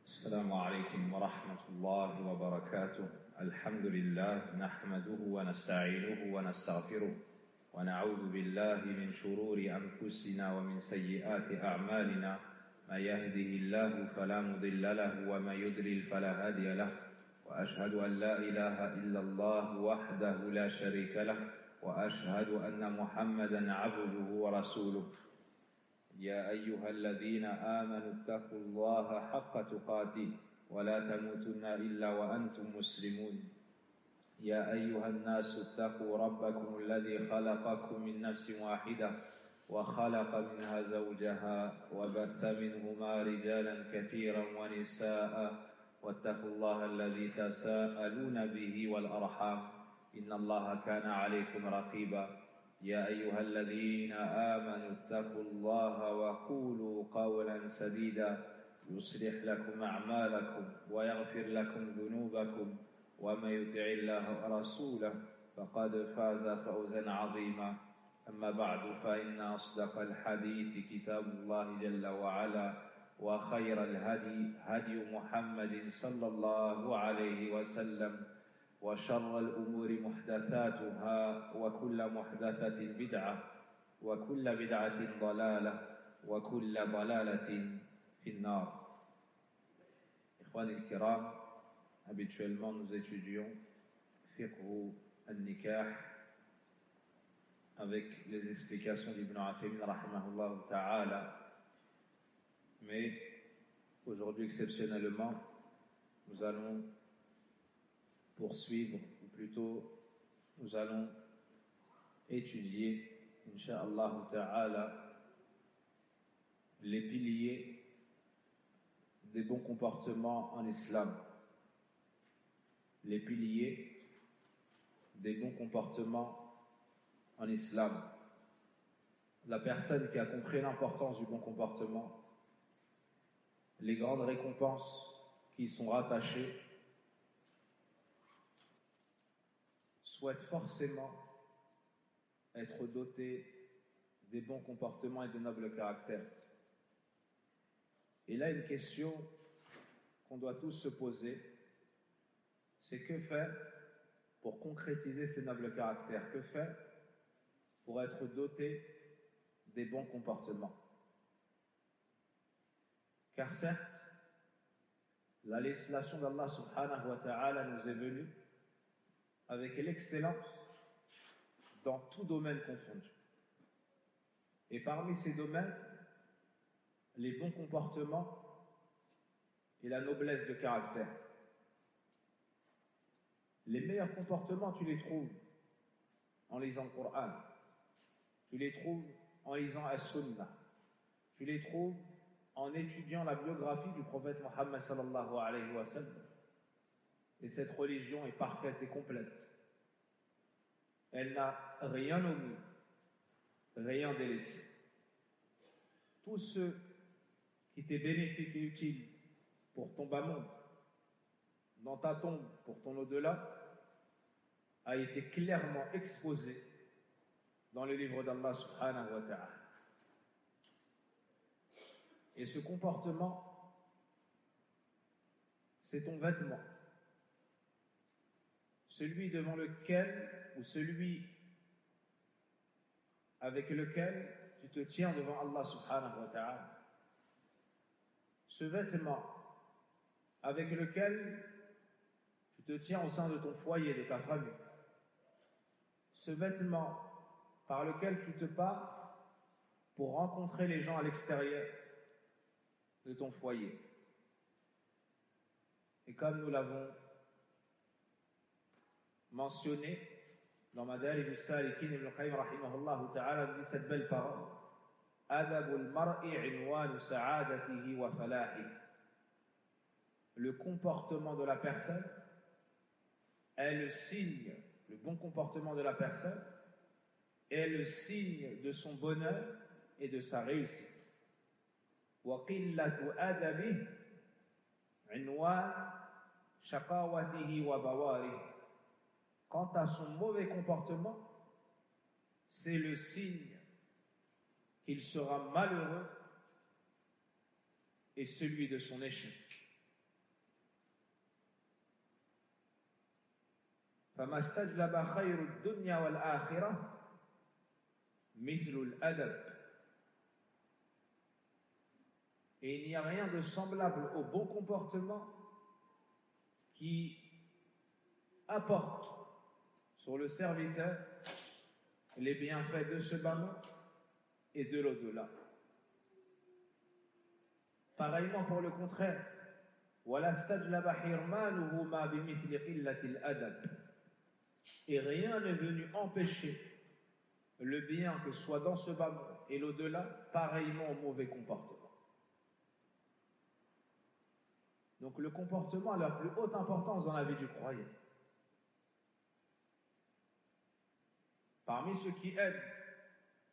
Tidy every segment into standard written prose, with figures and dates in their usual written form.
السلام عليكم ورحمة الله وبركاته. الحمد لله نحمده ونستعينه ونستغفره ونعوذ بالله من شرور أنفسنا ومن سيئات أعمالنا. من يهده الله فلا مضل له ومن يضلل فلا هادي له، وأشهد أن لا إله إلا الله وحده لا شريك له، وأشهد أن محمدا عبده ورسوله. يا أيها الذين آمنوا اتقوا الله حق تقاته ولا تموتن إلا وأنتم مسلمون. يا أيها الناس اتقوا ربكم الذي خلقكم من نفس واحدة وخلق منها زوجها وبث منهما رجالا كثيرا ونساء، واتقوا الله الذي تساءلون به والأرحام إن الله كان عليكم رقيبا. يا أيها الذين آمنوا اتقوا الله وقولوا قولا سديدا يصلح لكم أعمالكم ويغفر لكم ذنوبكم، ومن يطع الله ورسوله فقد فاز فوزا عظيما. أما بعد، فإن أصدق الحديث كتاب الله جل وعلا، وخير الهدي هدي محمد صلى الله عليه وسلم، وشر الأمور محدثاتها وكل محدثة بدعة وكل بدعة ضلالة وكل ضلالة في النار. إخواني الكرام, habituellement nous étudions fiqh al-nikah avec les explications d'Ibn Uthaymin rahimahullah ta'ala, mais aujourd'hui exceptionnellement nous allons poursuivre, ou plutôt nous allons étudier, incha'Allah ta'ala, les piliers des bons comportements en islam. Les piliers des bons comportements en islam. La personne qui a compris l'importance du bon comportement, les grandes récompenses qui y sont rattachées, souhaite forcément être doté des bons comportements et de nobles caractères. Et là, une question qu'on doit tous se poser, c'est que faire pour concrétiser ces nobles caractères? Que faire pour être doté des bons comportements? Car certes, la législation d'Allah subhanahu wa ta'ala nous est venue avec l'excellence dans tout domaine confondu. Et parmi ces domaines, les bons comportements et la noblesse de caractère. Les meilleurs comportements, tu les trouves en lisant le Coran, tu les trouves en lisant As-Sunnah, tu les trouves en étudiant la biographie du prophète Mohammed sallallahu alayhi wa sallam. Et cette religion est parfaite et complète. Elle n'a rien omis, rien délaissé. Tout ce qui t'est bénéfique et utile pour ton bas monde, dans ta tombe, pour ton au-delà, a été clairement exposé dans le livre d'Allah subhanahu wa ta'ala. Et ce comportement, c'est ton vêtement. Celui devant lequel, ou celui avec lequel tu te tiens devant Allah subhanahu wa ta'ala. Ce vêtement avec lequel tu te tiens au sein de ton foyer, de ta famille. Ce vêtement par lequel tu te pars pour rencontrer les gens à l'extérieur de ton foyer. Et comme nous l'avons mentionné dans Madarij as-Salikin, Ibn Qayyim rahimahullah ta'ala nous dit cette belle parole: Adabul mar'i inwanu sa'adatihi wa falahi. Le comportement de la personne est le signe, le bon comportement de la personne est le signe de son bonheur et de sa réussite. Wa qillatu adabihi inwan shaqawatihi wa bawarihi. Quant à son mauvais comportement, c'est le signe qu'il sera malheureux et celui de son échec. فما استجلب خير الدنيا والآخرة مثل الأدب. Et il n'y a rien de semblable au bon comportement qui apporte sur le serviteur les bienfaits de ce bas monde et de l'au-delà. Pareillement pour le contraire, ولا استجلب حرمانهما بمثل قلة الأدب. Et rien n'est venu empêcher le bien que soit dans ce bas monde et l'au-delà, pareillement au mauvais comportement. Donc le comportement a la plus haute importance dans la vie du croyant. Parmi ceux qui aident,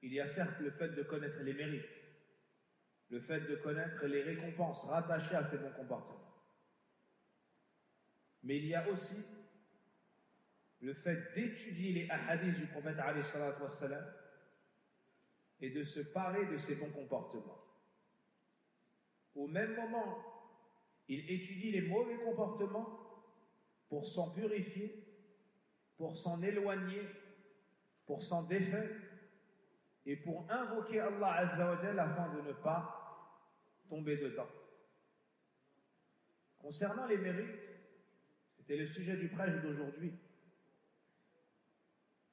il y a certes le fait de connaître les mérites, le fait de connaître les récompenses rattachées à ces bons comportements. Mais il y a aussi le fait d'étudier les hadiths du prophète alayhi salatu wassalam et de se parer de ces bons comportements. Au même moment, il étudie les mauvais comportements pour s'en purifier, pour s'en éloigner, pour s'en défaire et pour invoquer Allah Azza wa Jalla afin de ne pas tomber dedans. Concernant les mérites, c'était le sujet du prêche d'aujourd'hui.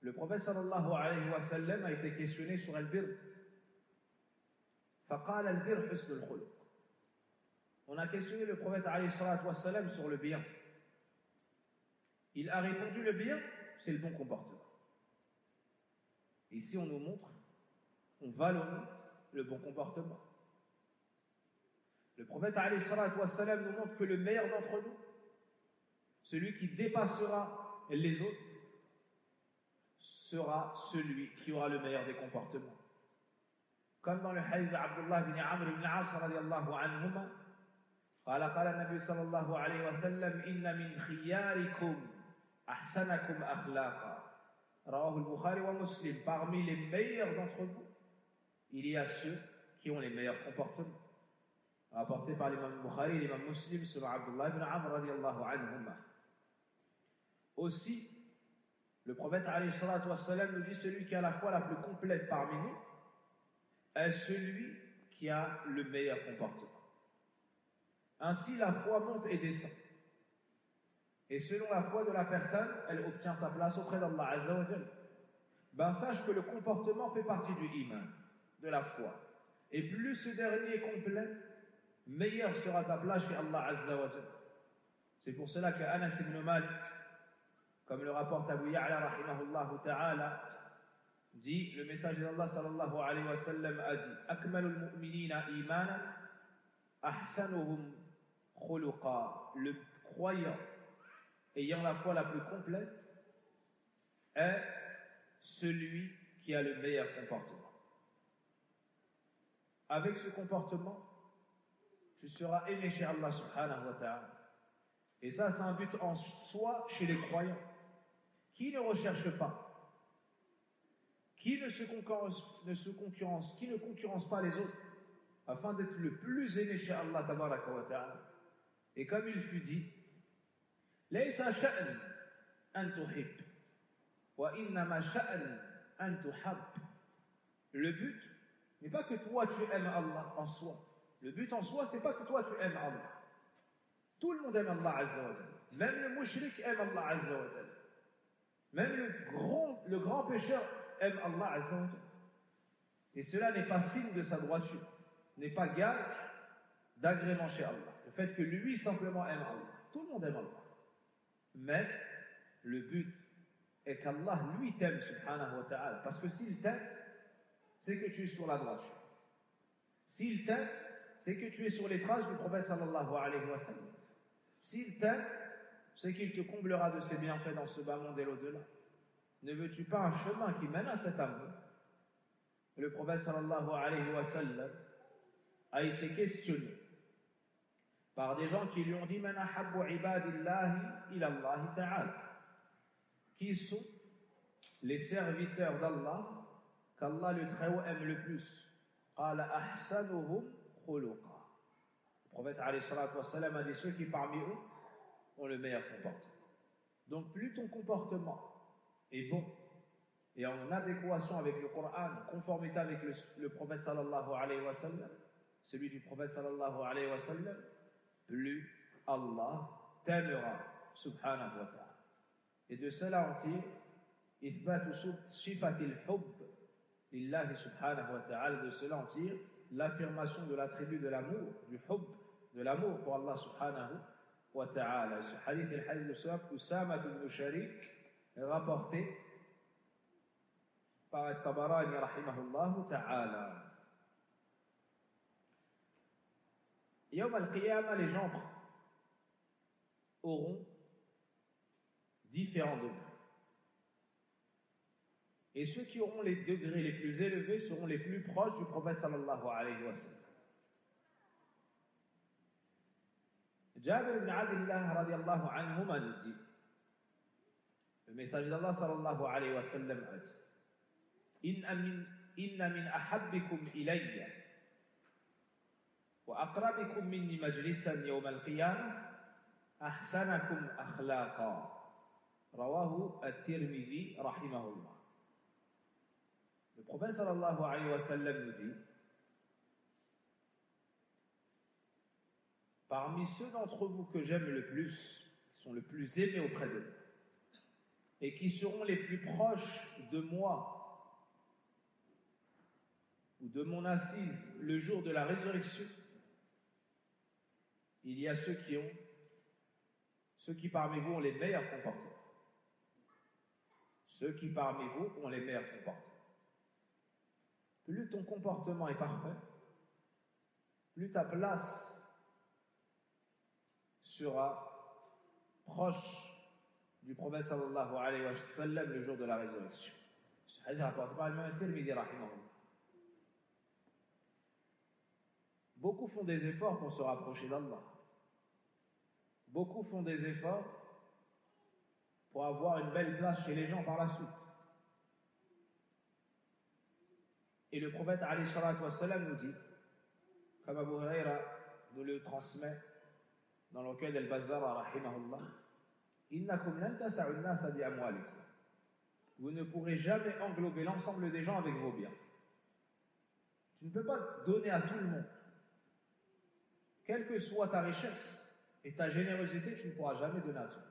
Le prophète sallallahu alayhi wa sallam a été questionné sur al-birr. فقال البر حسن الخلق. On a questionné le prophète alayhi salatu wa sallam sur le bien. Il a répondu le bien, c'est le bon comportement. Ici, on nous montre, on valorise le bon comportement. Le prophète alayhi salatu wa sallam nous montre que le meilleur d'entre nous, celui qui dépassera les autres, sera celui qui aura le meilleur des comportements. Comme dans le hadith d'Abdullah ibn Amr ibn As radiyallahu anhuma, قال النبي صلى الله عليه وسلم إن من خياركم أحسنكم أخلاقا رواه البخاري ومسلم. Parmi les meilleurs d'entre vous, il y a ceux qui ont les meilleurs comportements. Rapporté par l'imam Bukhari et l'imam Muslim selon Abdullah ibn Amr radiyallahu anhuma. Aussi, le prophète alayhi salatu wassalam nous dit celui qui a la foi la plus complète parmi nous est celui qui a le meilleur comportement. Ainsi, la foi monte et descend. Et selon la foi de la personne, elle obtient sa place auprès d'Allah Azza wa Jalla. Ben, sache que le comportement fait partie du iman, de la foi. Et plus ce dernier est complet, meilleure sera ta place chez Allah Azza wa Jalla. C'est pour cela que Anas ibn Malik, comme le rapporte Abu Ya'la rahimahullah ta'ala, dit, le messager d'Allah sallallahu alayhi wa sallam a dit Akmalul mu'minina imanan ahsanuhum khuluqa. Le croyant ayant la foi la plus complète est celui qui a le meilleur comportement. Avec ce comportement, tu seras aimé chez Allah subhanahu wa ta'ala. Et ça, c'est un but en soi chez les croyants qui ne recherchent pas, qui ne concurrence pas les autres, afin d'être le plus aimé chez Allah tabaraka wa ta'ala. Et comme il fut dit, Laysa sha'an an tuhib, wa innama sha'an an tuhab. Le but n'est pas que toi tu aimes Allah en soi. Le but en soi, c'est pas que toi tu aimes Allah. Tout le monde aime Allah Azza wa Jalla. Même le mushrik aime Allah Azza wa Jalla. Même le grand pécheur aime Allah Azza wa Jalla. Et cela n'est pas signe de sa droiture, n'est pas gage d'agrément chez Allah. Le fait que lui simplement aime Allah. Tout le monde aime Allah. Mais le but est qu'Allah lui t'aime subhanahu wa ta'ala. Parce que s'il t'aime, c'est que tu es sur la droiture. S'il t'aime, c'est que tu es sur les traces du prophète sallallahu alayhi wa sallam. S'il t'aime, c'est qu'il te comblera de ses bienfaits dans ce bas monde et l'au-delà. Ne veux-tu pas un chemin qui mène à cet amour? Le prophète sallallahu alayhi wa sallam a été questionné par des gens qui lui ont dit Man ahabbu ibadillahi ila Allah ta'ala. Qui sont les serviteurs d'Allah qu'Allah le Très-Haut aime le plus? Qala ahsanuhum khuluqa. Le prophète alayhi salatu wa sallam a dit ceux qui parmi eux ont le meilleur comportement. Donc plus ton comportement est bon et en adéquation avec le Coran, en conformité avec le prophète sallallahu alayhi wa sallam, celui du prophète sallallahu alayhi wa sallam, plus Allah t'aimera subhanahu wa ta'ala. Et de cela on tire ithbatu sifatil hubb lillahi subhanahu wa ta'ala, de cela on tire l'affirmation de l'attribut de l'amour, du hubb, de l'amour pour Allah subhanahu wa ta'ala. Ce hadith est le hadith de Usama ibn Sharik, est rapporté par Al-Tabarani rahimahullah ta'ala. Yawm al-Qiyamah, les gens auront différents degrés. Et ceux qui auront les degrés les plus élevés seront les plus proches du prophète sallallahu alayhi wa sallam. Jabir ibn Abdillah radiyallahu anhuma nous dit, le messager d'Allah sallallahu alayhi wa sallam a dit, inna min ahabbikum ilayya wa aqrabikum minni majlisan yawm al-qiyamah ahsanakum akhlaqa. Rawahu at-Tirmidhi rahimahullah. Le prophète sallallahu alayhi wa sallam nous dit, parmi ceux d'entre vous que j'aime le plus, qui sont le plus aimés auprès de moi, et qui seront les plus proches de moi, ou de mon assise le jour de la résurrection, il y a ceux qui parmi vous ont les meilleurs comportements. Ceux qui parmi vous ont les meilleurs comportements. Plus ton comportement est parfait, plus ta place sera proche du prophète sallallahu alayhi wa sallam le jour de la résurrection. Ce hadith est rapporté par l'imam Tirmidhi rahimahullah. Beaucoup font des efforts pour se rapprocher d'Allah. Beaucoup font des efforts pour avoir une belle place chez les gens par la suite. Et le prophète alayhi salatu wa sallam nous dit, comme Abu Huraira nous le transmet dans le cas d'Al-Bazzara rahimahullah, innakum lan tas'u an-nasa bi amwalikum. Vous ne pourrez jamais englober l'ensemble des gens avec vos biens. Tu ne peux pas donner à tout le monde. Quelle que soit ta richesse et ta générosité, tu ne pourras jamais donner à tout le monde.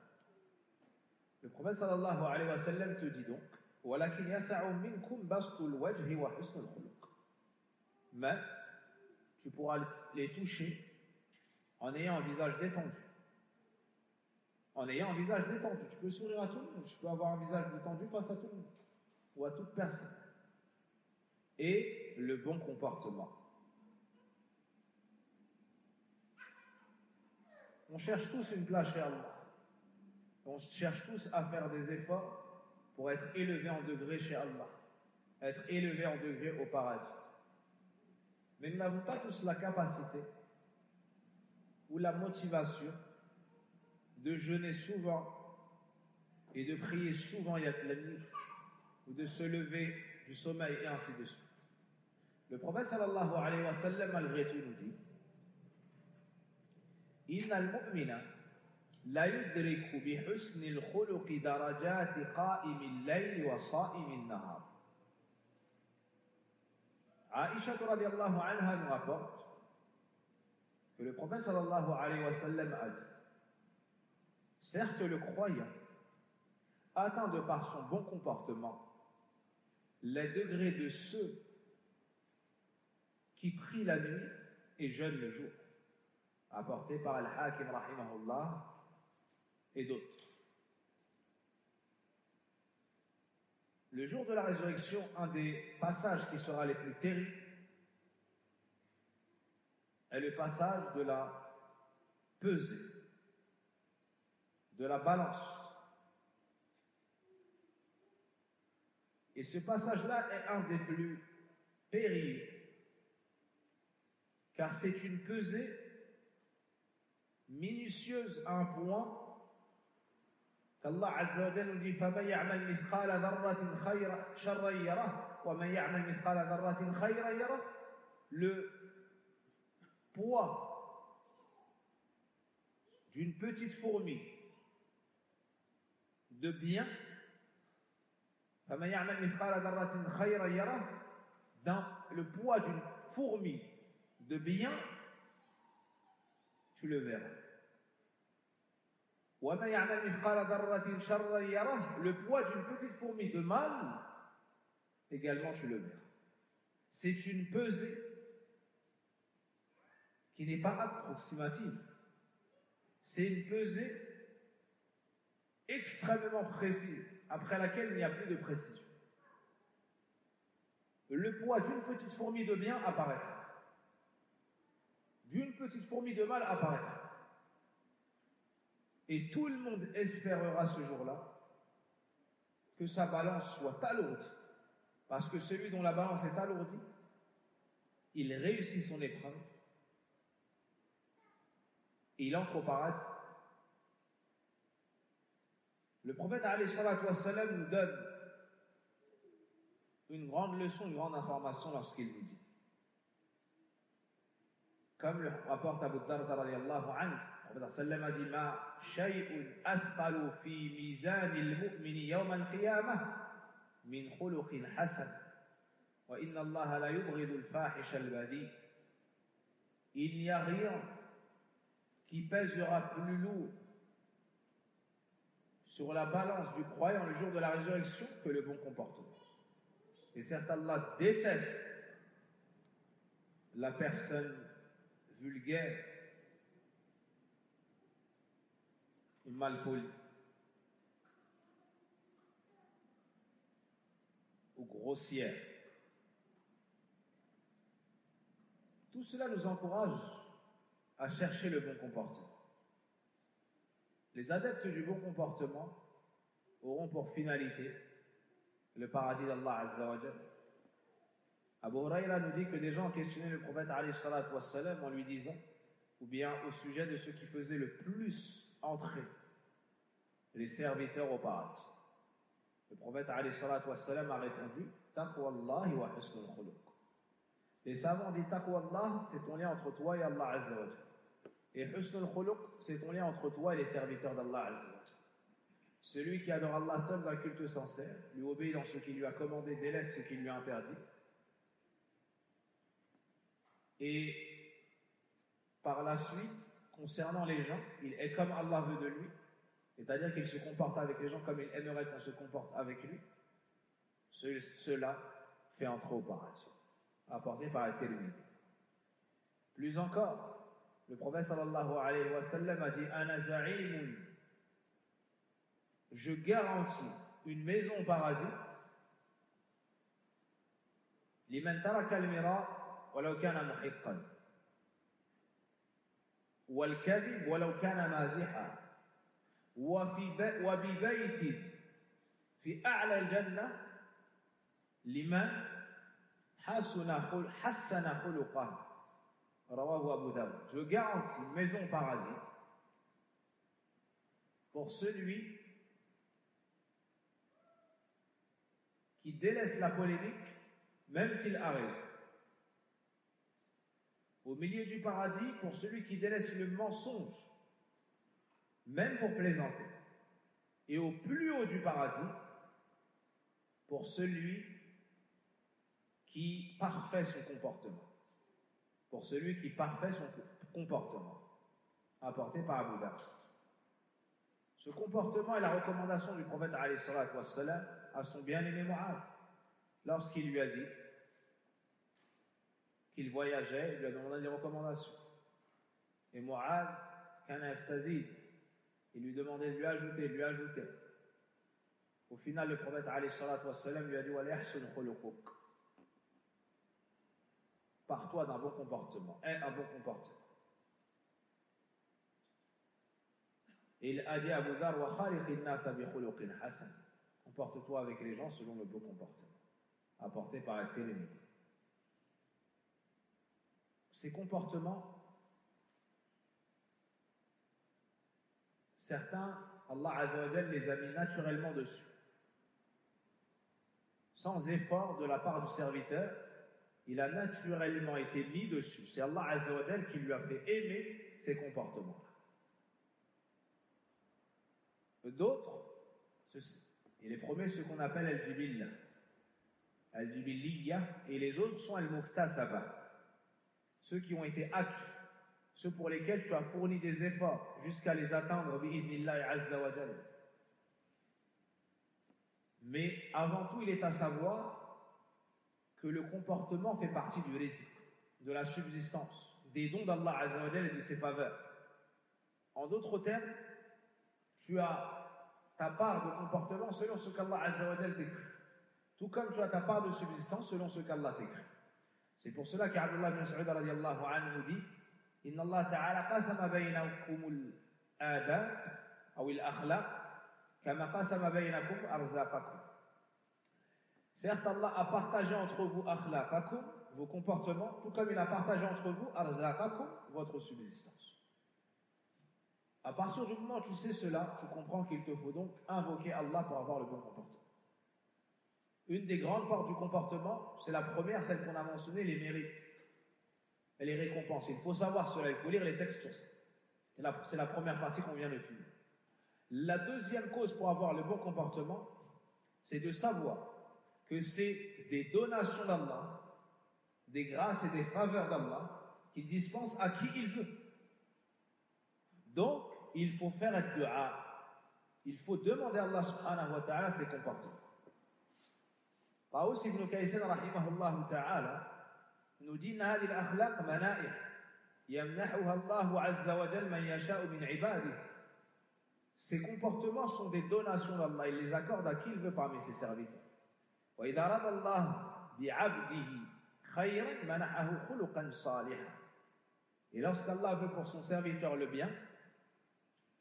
Le prophète sallallahu alayhi wa sallam te dit donc, walakin yas'u minkum bastul wajhi wa husnul khuluq. Mais tu pourras les toucher en ayant un visage détendu. En ayant un visage détendu. Tu peux sourire à tout le monde. Tu peux avoir un visage détendu face à tout le monde. Ou à toute personne. Et le bon comportement. On cherche tous une place chez Allah. On cherche tous à faire des efforts pour être élevés en degré chez Allah. Être élevés en degré au paradis. Mais nous n'avons pas tous la capacité ou la motivation de jeûner souvent et de prier souvent la nuit ou de se lever du sommeil et ainsi de suite. Le prophète sallallahu alayhi wa sallam malgré tout nous dit, inna al-mu'mina la yudriku bi husni al-khuluqi darajati qa'imi al-layl wa sa'imi al-nahar. Aïcha radiyallahu anha nous rapporte que le prophète sallallahu alayhi wa sallam a dit, certes le croyant atteint de par son bon comportement les degrés de ceux qui prient la nuit et jeûnent le jour, apporté par Al-Hakim rahimahullah et d'autres. Le jour de la résurrection, un des passages qui sera les plus terribles est le passage de la pesée, de la balance. Et ce passage-là est un des plus périlleux, car c'est une pesée minutieuse à un point qu'Allah Azza wa Jalla nous dit فَمَنْ يَعْمَلْ مِثْقَالَ ذَرَّةٍ شَرًّا يَرَهُ وَمَنْ يَعْمَلْ مِثْقَالَ ذَرَّةٍ خَيْرًا يَرَهُ. Le poids d'une petite fourmi de bien, فَمَنْ يَعْمَلْ مِثْقَالَ ذَرَّةٍ خَيْرًا يَرَهُ, dans le poids d'une fourmi de bien, tu le verras. وَمَنْ يَعْمَلْ مِثْقَالَ ذَرَّةٍ شَرًّا يَرَهُ, le poids d'une petite fourmi de mal, également tu le verras. C'est une pesée qui n'est pas approximative. C'est une pesée extrêmement précise, après laquelle il n'y a plus de précision. Le poids d'une petite fourmi de bien apparaîtra. D'une petite fourmi de mal apparaîtra. Et tout le monde espérera ce jour-là que sa balance soit alourdie. Parce que celui dont la balance est alourdie, il réussit son épreuve, et il entre au paradis. Le prophète alayhi salatu wassalam nous donne une grande leçon, une grande information lorsqu'il nous dit, comme le rapporte Abu Darda radiyallahu anhu, le prophète sallam a dit ma shay'un athqalu fi mizan al-mu'min yawm al-qiyamah min khuluqin hasan wa inna Allah la yubghidu al-fahish al-badi. Il n'y a rien qui pèsera plus lourd sur la balance du croyant le jour de la résurrection que le bon comportement. Et certes, Allah déteste la personne vulgaire et malpolie ou grossière. Tout cela nous encourage à chercher le bon comportement. Les adeptes du bon comportement auront pour finalité le paradis d'Allah Azza wa Jal. Abu Huraira nous dit que des gens ont questionné le prophète alayhi salatu wassalam en lui disant, ou bien au sujet de ceux qui faisaient le plus entrer les serviteurs au paradis. Le prophète alayhi salatu wassalam a répondu, Taqwallahi wa husnul khuluq. Les savants ont dit, Taqwallah, c'est ton lien entre toi et Allah Azza wa Jal. Et husnul khuluq, c'est ton lien entre toi et les serviteurs d'Allah Azza wa Jal. Celui qui adore Allah seul d'un culte sincère, lui obéit dans ce qu'il lui a commandé, délaisse ce qu'il lui a interdit. Et par la suite, concernant les gens, il est comme Allah veut de lui, c'est-à-dire qu'il se comporte avec les gens comme il aimerait qu'on se comporte avec lui. Cela fait entrer au paradis, apporté par la Tirmidhi. Plus encore, le prophète sallallahu alayhi wa sallam a dit Ana za'imun, je garantis une maison au paradis. Liman taraka al-mira walau kana muhiqqan wal kadhib walau kana maziha wa bi baytin fi a'la al-jannah liman hassana khuluqahu. Rawahu Abu Dawud. Je garantis une maison au paradis pour celui qui délaisse la polémique, même s'il arrive. Au milieu du paradis, pour celui qui délaisse le mensonge, même pour plaisanter. Et au plus haut du paradis, pour celui qui parfait son comportement. Pour celui qui parfait son comportement. Apporté par Abu Dawud. Ce comportement est la recommandation du prophète alayhi salatu wassalam à son bien-aimé Mu'adh, lorsqu'il lui a dit qu'il voyageait, il lui a demandé des recommandations. Et Mu'adh, kana yastazid, il lui demandait de lui ajouter. Au final, le prophète alayhi salatu wassalam lui a dit wa lihsun khuluquk. Pars-toi d'un bon comportement, aie un bon comportement. Et il a dit à Abu Dhar wa khaliqin nasa bi khuluqin hasan. Comporte-toi avec les gens selon le bon comportement, apporté par la Tirmidhi. Ces comportements, certains, Allah Azza wa Jal les a mis naturellement dessus, sans effort de la part du serviteur. Il a naturellement été mis dessus. C'est Allah Azza wa Jal qui lui a fait aimer ces comportements. D'autres Il est premier ce qu'on appelle al-jibillah. Al-jibilliya, et les autres sont al-muktasaba. Ceux qui ont été acquis, ceux pour lesquels tu as fourni des efforts jusqu'à les atteindre, bi'idhnillahi azza wa jalla. Mais avant tout, il est à savoir que le comportement fait partie du rizq, de la subsistance, des dons d'Allah azza wa jalla et de ses faveurs. En d'autres termes, tu as ta part de comportement selon ce qu'Allah azza wa jalla t'écrit. Tout comme tu as ta part de subsistance selon ce qu'Allah t'écrit. C'est pour cela qu'Abdullah ibn Mas'ud radiyallahu anhu dit Inna Allah ta'ala qasama baynakum al-adab ou al-akhlaq kama qasama baynakum arzaqakum. Certes, Allah a partagé entre vous akhlaqakum, vos comportements, tout comme il a partagé entre vous arzaqakum, votre subsistance. À partir du moment où tu sais cela, tu comprends qu'il te faut donc invoquer Allah pour avoir le bon comportement. Une des grandes parts du comportement, c'est la première, celle qu'on a mentionnée, les mérites et les récompenses. Il faut savoir cela, il faut lire les textes sur ça. C'est la première partie qu'on vient de finir. La deuxième cause pour avoir le bon comportement, c'est de savoir que c'est des donations d'Allah, des grâces et des faveurs d'Allah qu'il dispense à qui il veut. Donc, il faut faire un dua. Il faut demander à Allah subhanahu wa ta'ala ses comportements. Taous ibn Kaysan rahimahullah ta'ala nous dit هذه الأخلاق منائح يمنحها الله عز وجل من يشاء من عباده. Ces comportements sont des donations d'Allah. Il les accorde à qui il veut parmi ses serviteurs. وإذا أراد الله بعبده خيرا منحه خلقا صالحا. Et lorsqu'Allah veut pour son serviteur le bien,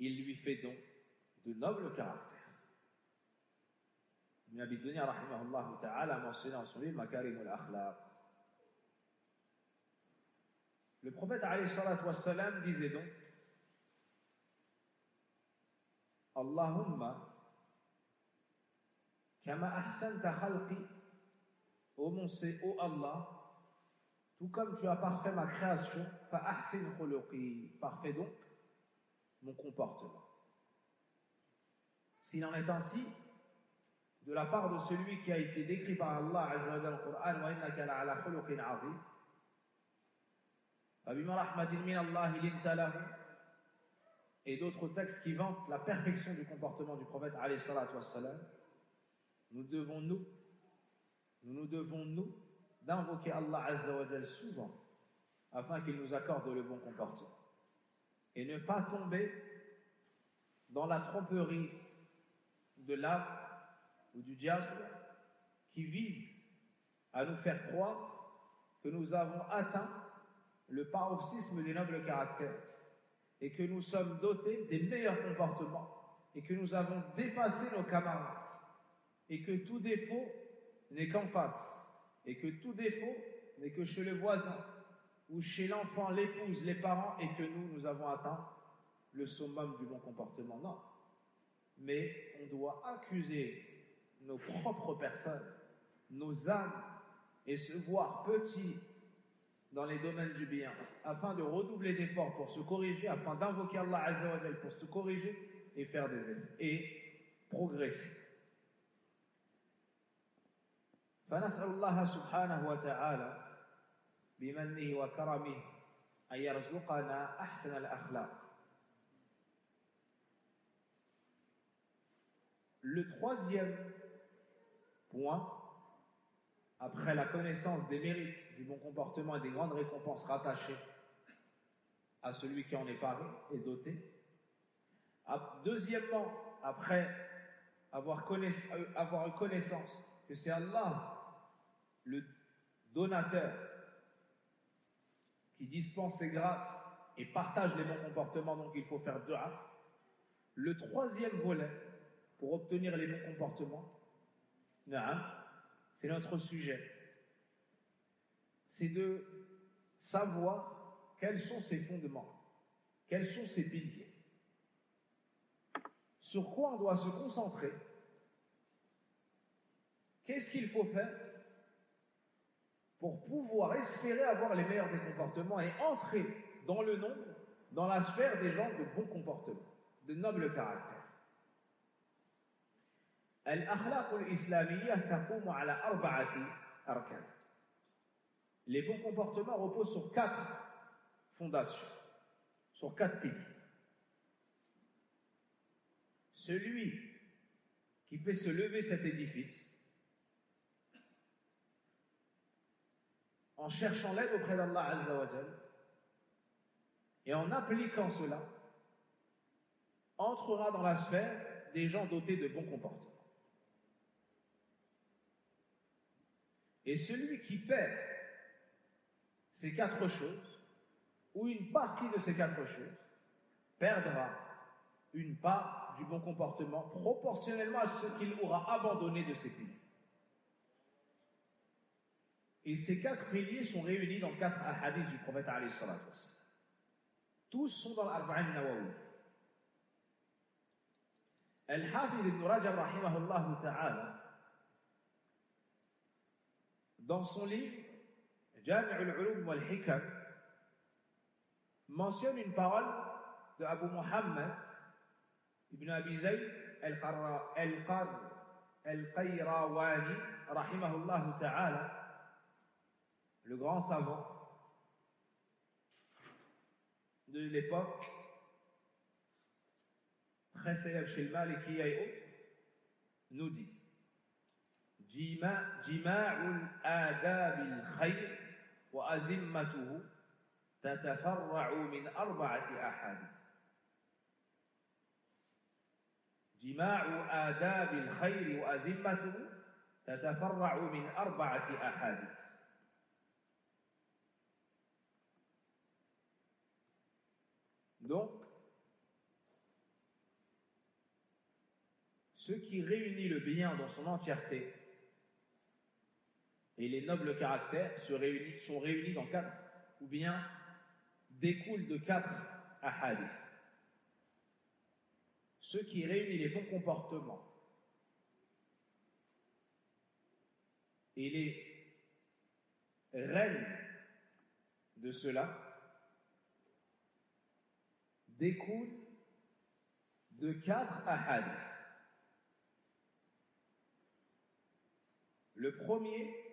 il lui fait don de nobles caractères. Ibn Abi Dunya rahimahullah ta'ala a mentionné dans son livre Makarim al-Akhlaq. Le prophète alayhi salatu wassalam disait donc Allahumma kama ahsanta khalqi, ô Allah, tout comme tu as parfait ma création, fa ahsin khuluqi, parfait donc mon comportement. S'il en est ainsi, de la part de celui qui a été décrit par Allah Azza wa Jalla dans le Coran, wa innaka la'ala khuluqin 'azim, fa bima rahmatin min Allah linta lahu, et d'autres textes qui vantent la perfection du comportement du prophète alayhi salatu wassalam, nous devons d'invoquer Allah Azza wa Jalla souvent afin qu'il nous accorde le bon comportement et ne pas tomber dans la tromperie de l'âme ou du diable qui vise à nous faire croire que nous avons atteint le paroxysme des nobles caractères et que nous sommes dotés des meilleurs comportements et que nous avons dépassé nos camarades et que tout défaut n'est qu'en face et que tout défaut n'est que chez le voisin ou chez l'enfant, l'épouse, les parents et que nous avons atteint le summum du bon comportement. Non. Mais on doit accuser nos propres personnes, nos âmes, et se voir petits dans les domaines du bien, afin de redoubler d'efforts pour se corriger, afin d'invoquer Allah Azza wa Jalla pour se corriger et faire des efforts, et progresser. فنسأل الله سبحانه وتعالى بمنه وكرمه أن يرزقنا أحسن الأخلاق. Le troisième point, après la connaissance des mérites, du bon comportement et des grandes récompenses rattachées à celui qui en est paré et doté. Deuxièmement, après avoir eu connaissance que c'est Allah, le donateur, qui dispense ses grâces et partage les bons comportements, donc il faut faire dua. Le troisième volet, pour obtenir les bons comportements, c'est notre sujet. C'est de savoir quels sont ses fondements, quels sont ses piliers, sur quoi on doit se concentrer, qu'est-ce qu'il faut faire pour pouvoir espérer avoir les meilleurs des comportements et entrer dans le nombre, dans la sphère des gens de bons comportements, de nobles caractères. الأخلاق الإسلامية تقوم على 4 أركان. Les bons comportements reposent sur 4 fondations, sur 4 piliers. Celui qui fait se lever cet édifice en cherchant l'aide auprès d'Allah Azza wa Jal et en appliquant cela, entrera dans la sphère des gens dotés de bons comportements. Et celui qui perd ces 4 choses, ou une partie de ces 4 choses, perdra une part du bon comportement proportionnellement à ce qu'il aura abandonné de ses piliers. Et ces 4 piliers sont réunis dans 4 hadiths du prophète alayhi salatu wassalam. Tous sont dans l'Arba'in Nawawi. Al-Hafidh ibn Rajab rahimahullah ta'ala, dans son livre Jami' al-Ulum wal-Hikam, mentionne une parole de Abu Muhammad ibn Abi Zayd al-Qayrawani rahimahullah ta'ala, le grand savant de l'époque, très célèbre chez le Malikiyya et autres, nous dit Jima'ul adabil khayr wa azimmatuhu tatafarra'u min 4 ahadith. Jima'u adabil khayr wa azimmatuhu tatafarra'u min 4 ahadith. Donc, ce qui réunit le bien dans son entièreté et les nobles caractères sont réunis dans 4, ou bien découlent de 4 ahadith. Ce qui réunit les bons comportements et les rênes de cela découle de 4 ahadith. Le premier,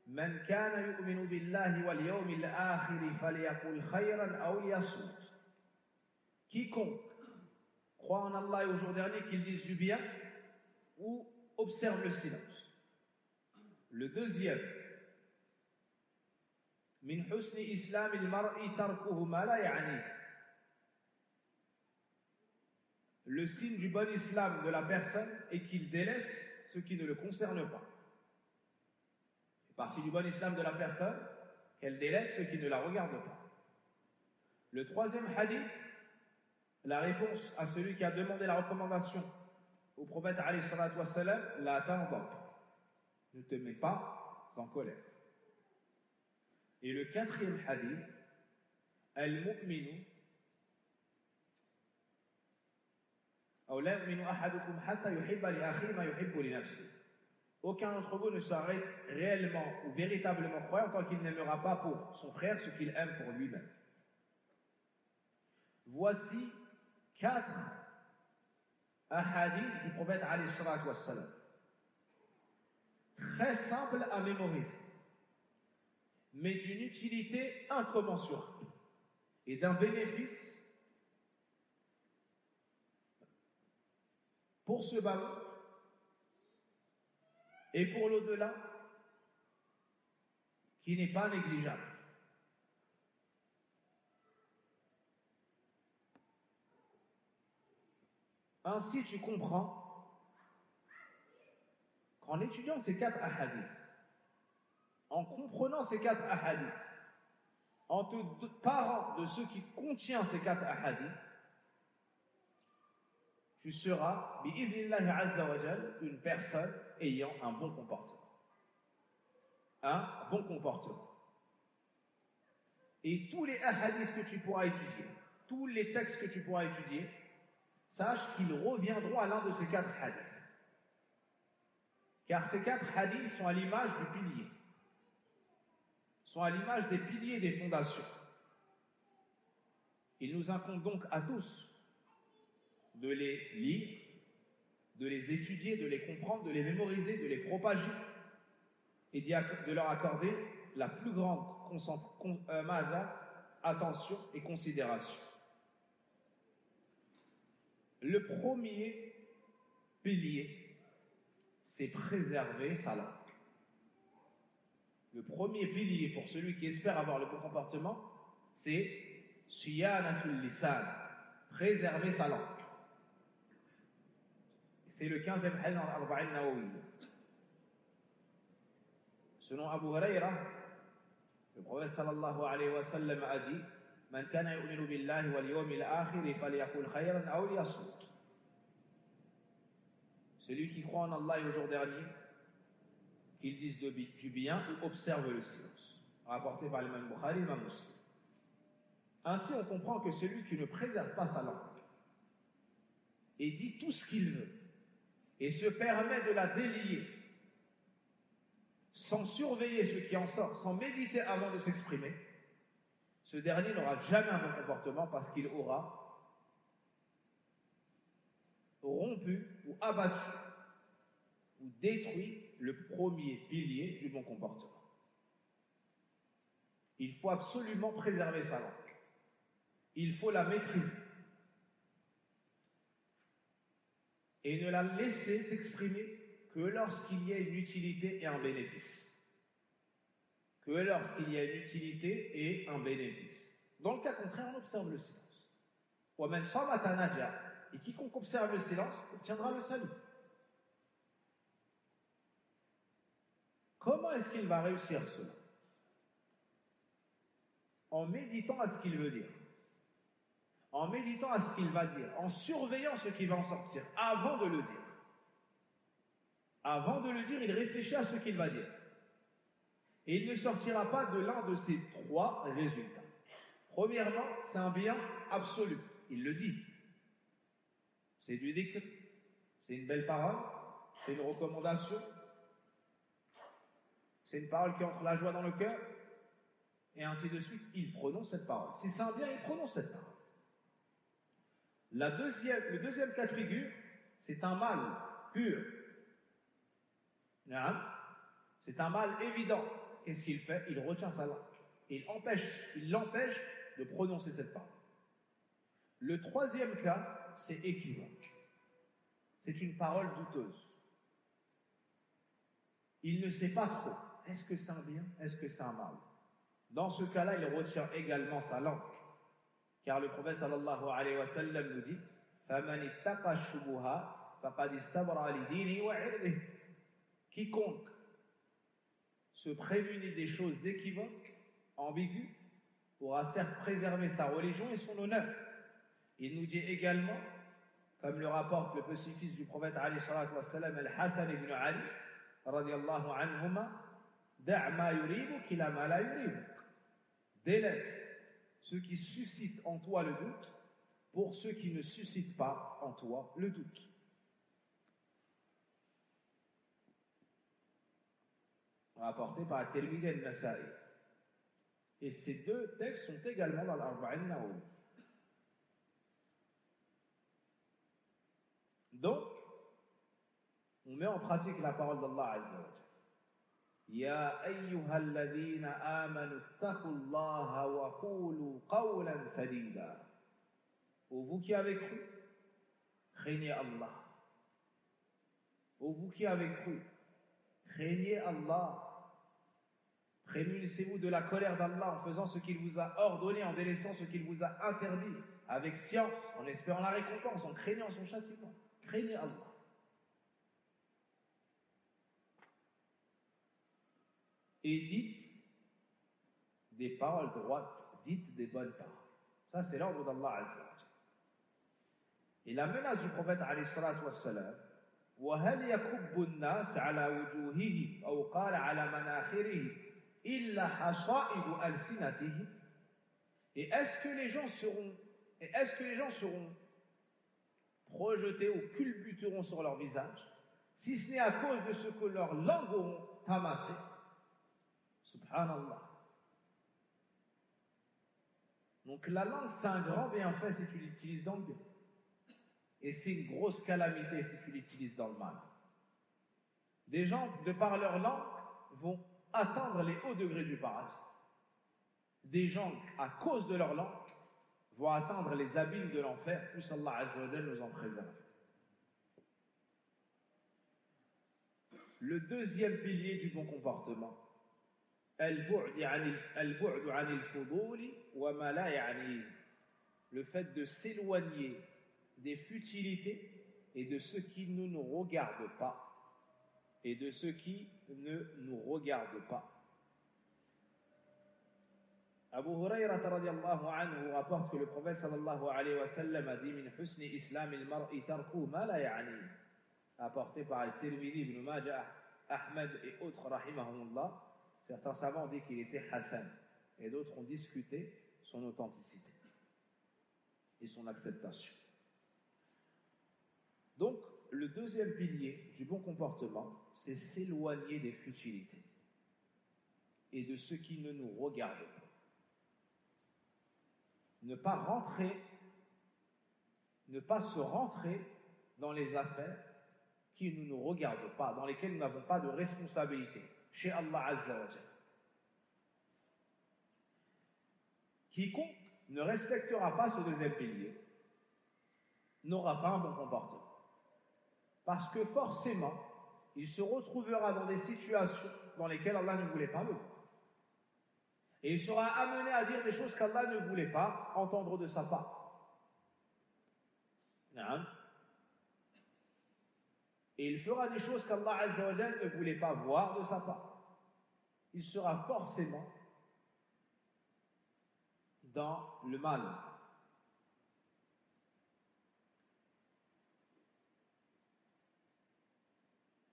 Man kana yu'minu billahi wal yawmil akhir falyaqul khayran aw liyasmut. Quiconque croit en Allah et au jour dernier, qu'il dise du bien ou observe le silence. Le deuxième, Min husni islamil mar'i tarkuhu ma la ya'ni. Le signe du bon islam de la personne est qu'il délaisse ce qui ne le concerne pas. C'est partie du bon islam de la personne qu'elle délaisse ce qui ne la regarde pas. Le troisième hadith, la réponse à celui qui a demandé la recommandation au prophète alayhi salatu wassalam, la taghdab, ne te mets pas en colère. Et le quatrième hadith, al-mu'minu aucun d'entre vous ne sera réellement ou véritablement croyant tant qu'il n'aimera pas pour son frère ce qu'il aime pour lui-même. Voici 4 ahadiths du prophète alayhi salatu wassalam, très simples à mémoriser, mais d'une utilité incommensurable et d'un bénéfice pour ce ballon et pour l'au-delà qui n'est pas négligeable. Ainsi, tu comprends qu'en étudiant ces 4 ahadiths, en comprenant ces 4 ahadiths, en te parlant de ce qui contient ces 4 ahadiths, tu seras, bi'idhnillahi azza wa jal, une personne ayant un bon comportement. Un bon comportement. Et tous les hadiths que tu pourras étudier, tous les textes que tu pourras étudier, sache qu'ils reviendront à l'un de ces 4 hadiths. Car ces 4 hadiths sont à l'image du pilier, sont à l'image des piliers et des fondations. Il nous incombe donc à tous de les lire, de les étudier, de les comprendre, de les mémoriser, de les propager et de leur accorder la plus grande attention et considération. Le premier pilier, c'est préserver sa langue. Le premier pilier pour celui qui espère avoir le bon comportement, c'est shiyanatul lisan, préserver sa langue. C'est le 15e hadith dans l'Arba'in Nawawi. Selon Abu Huraira, le prophète sallallahu alayhi wa sallam a dit: Man kana yu'minu billahi wal yawmil akhir falyaqul khayran aw liyasmut. Celui qui croit en Allah et au jour dernier, qu'il dise du bien ou observe le silence. Rapporté par l'imam Bukhari et l'imam Muslim. Ainsi, on comprend que celui qui ne préserve pas sa langue et dit tout ce qu'il veut et se permet de la délier sans surveiller ce qui en sort, sans méditer avant de s'exprimer, ce dernier n'aura jamais un bon comportement parce qu'il aura rompu ou abattu ou détruit le premier pilier du bon comportement. Il faut absolument préserver sa langue. Il faut la maîtriser. Et ne la laisser s'exprimer que lorsqu'il y a une utilité et un bénéfice. Que lorsqu'il y a une utilité et un bénéfice. Dans le cas contraire, on observe le silence. Et quiconque observe le silence obtiendra le salut. Comment est-ce qu'il va réussir cela? En méditant à ce qu'il veut dire, en méditant à ce qu'il va dire, en surveillant ce qui va en sortir avant de le dire. Avant de le dire, il réfléchit à ce qu'il va dire. Et il ne sortira pas de l'un de ces trois résultats. Premièrement, c'est un bien absolu. Il le dit. C'est du dhikr, c'est une belle parole, c'est une recommandation, c'est une parole qui entre la joie dans le cœur, et ainsi de suite. Il prononce cette parole. Si c'est un bien, il prononce cette parole. Le deuxième cas de figure, c'est un mal pur. C'est un mal évident. Qu'est-ce qu'il fait? Il retient sa langue. Il l'empêche de prononcer cette parole. Le troisième cas, c'est équivoque. C'est une parole douteuse. Il ne sait pas trop. Est-ce que c'est un bien? Est-ce que c'est un mal? Dans ce cas-là, il retient également sa langue. Car le prophète sallallahu alayhi wa sallam nous dit: فَمَنِ اتَّقَى الشُّبُهَاتِ فَقَدْ اسْتَبْرَأَ لِدِينِهِ وَعِرْضِهِ. Quiconque se prémunit des choses équivoques, ambiguës, pourra certes préserver sa religion et son honneur. Il nous dit également, comme le rapporte le petit-fils du prophète alayhi salatu wa sallam, Al-Hassan ibn Ali, radiyallahu anhuma, da' ma yuribuk ila ma la yuribuk. Délaisse ce qui suscite en toi le doute pour ceux qui ne suscitent pas en toi le doute. Rapporté par At-Tirmidhi et An-Nasa'i. Et ces deux textes sont également dans l'Arba'in Nawawi. Donc, on met en pratique la parole d'Allah Azza wa Jalla. Ya ayyuhalladhina amanu taqullaha wa qulu qawlan sadida. Ô vous qui avez cru, craignez Allah. Ô vous qui avez cru, craignez Allah. Prémunissez-vous de la colère d'Allah en faisant ce qu'il vous a ordonné, en délaissant ce qu'il vous a interdit, avec science, en espérant la récompense, en craignant son châtiment. Craignez Allah. Et dites des paroles droites, dites des bonnes paroles. Ça, c'est l'ordre d'Allah Azza wa Jalla. Et la menace du prophète alayhi salatu wa salam, وَهَلْ يَكُبُّ النَّاسَ عَلَى وُجُوهِهِ أَوْ قَالَ عَلَى مَنَاخِرِهِ إِلَّا حَصَائِدُ أَلْسِنَتِهِ. Et est-ce que les gens seront projetés ou culbuteront sur leur visage, si ce n'est à cause de ce que leurs langues auront amassé? Subhanallah. Donc la langue, c'est un grand bienfait si tu l'utilises dans le bien. Et c'est une grosse calamité si tu l'utilises dans le mal. Des gens, de par leur langue, vont atteindre les hauts degrés du paradis. Des gens, à cause de leur langue, vont atteindre les abîmes de l'enfer. Puisse Allah Azza wa Jal nous en préserve. Le deuxième pilier du bon comportement, le fait de s'éloigner des futilités et de ce qui ne nous regarde pas. Et de ce qui ne nous regarde pas. Abu Hurayrata radiyallahu anhu rapporte que le prophète sallallahu alayhi wa sallam a dit min husni islam al-mar'i tarku ma la ya'ni, apporté par Al-Tirmidhi, Ibn Majah, Ahmed et autres rahimahumullah. Certains savants ont dit qu'il était Hassan et d'autres ont discuté son authenticité et son acceptation. Donc, le deuxième pilier du bon comportement, c'est s'éloigner des futilités et de ce qui ne nous regarde pas. Ne pas se rentrer dans les affaires qui ne nous regardent pas, dans lesquelles nous n'avons pas de responsabilité chez Allah Azza wa Jalla. Quiconque ne respectera pas ce deuxième pilier n'aura pas un bon comportement. Parce que forcément, il se retrouvera dans des situations dans lesquelles Allah ne voulait pas le voir. Et il sera amené à dire des choses qu'Allah ne voulait pas entendre de sa part. Et il fera des choses qu'Allah Azza wa Jal ne voulait pas voir de sa part. Il sera forcément dans le mal.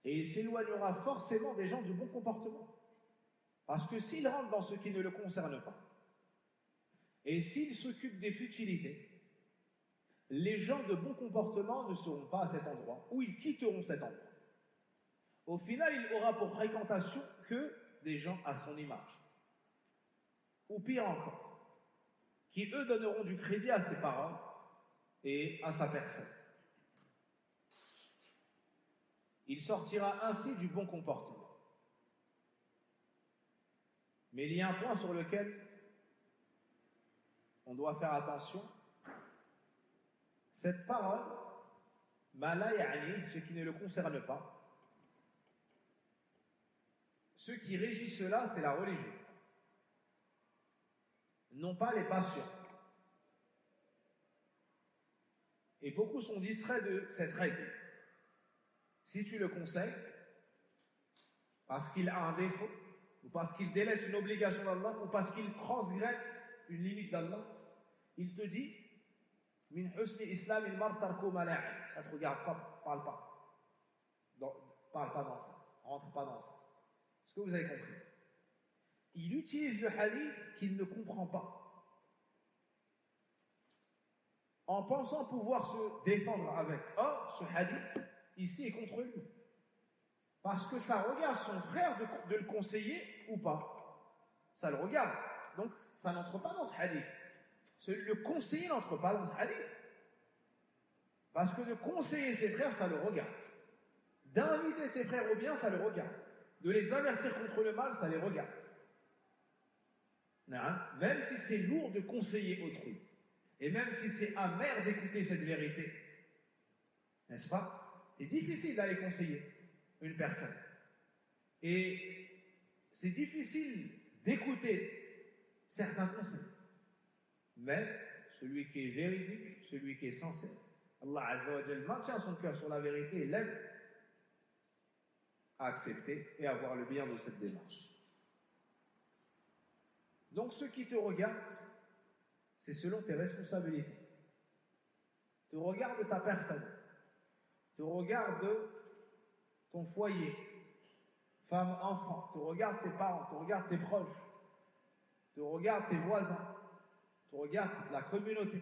Et il s'éloignera forcément des gens du bon comportement. Parce que s'il rentre dans ce qui ne le concerne pas, et s'il s'occupe des futilités, les gens de bon comportement ne seront pas à cet endroit, ou ils quitteront cet endroit. Au final, il aura pour fréquentation que des gens à son image. Ou pire encore, qui eux donneront du crédit à ses paroles et à sa personne. Il sortira ainsi du bon comportement. Mais il y a un point sur lequel on doit faire attention. Cette parole, mala ya'ni, ce qui ne le concerne pas, ce qui régit cela, c'est la religion, non pas les passions. Et beaucoup sont distraits de cette règle. Si tu le conseilles, parce qu'il a un défaut, ou parce qu'il délaisse une obligation d'Allah, ou parce qu'il transgresse une limite d'Allah, il te dit min husni islam il mar tarku ma la ya'ni. Ça te regarde pas, parle pas. Parle pas dans ça, rentre pas dans ça. Est-ce que vous avez compris? Il utilise le hadith qu'il ne comprend pas, en pensant pouvoir se défendre avec. Or, ce hadith ici est contre lui. Parce que ça regarde son frère de le conseiller ou pas. Ça le regarde. Donc, ça n'entre pas dans ce hadith. Le conseiller n'entre pas dans ce hadith. Parce que de conseiller ses frères, ça le regarde. D'inviter ses frères au bien, ça le regarde. De les avertir contre le mal, ça les regarde. Même si c'est lourd de conseiller autrui. Et même si c'est amer d'écouter cette vérité. N'est-ce pas? C'est difficile d'aller conseiller une personne. Et c'est difficile d'écouter certains conseils. Mais celui qui est véridique, celui qui est sincère, Allah Azza wa Jal maintient son cœur sur la vérité et l'aide à accepter et à voir le bien de cette démarche. Donc ceux qui te regardent, c'est selon tes responsabilités. Te regarde ta personne, te regarde ton foyer, femme, enfant, te regarde tes parents, te regarde tes proches, te regarde tes voisins, te regarde la communauté,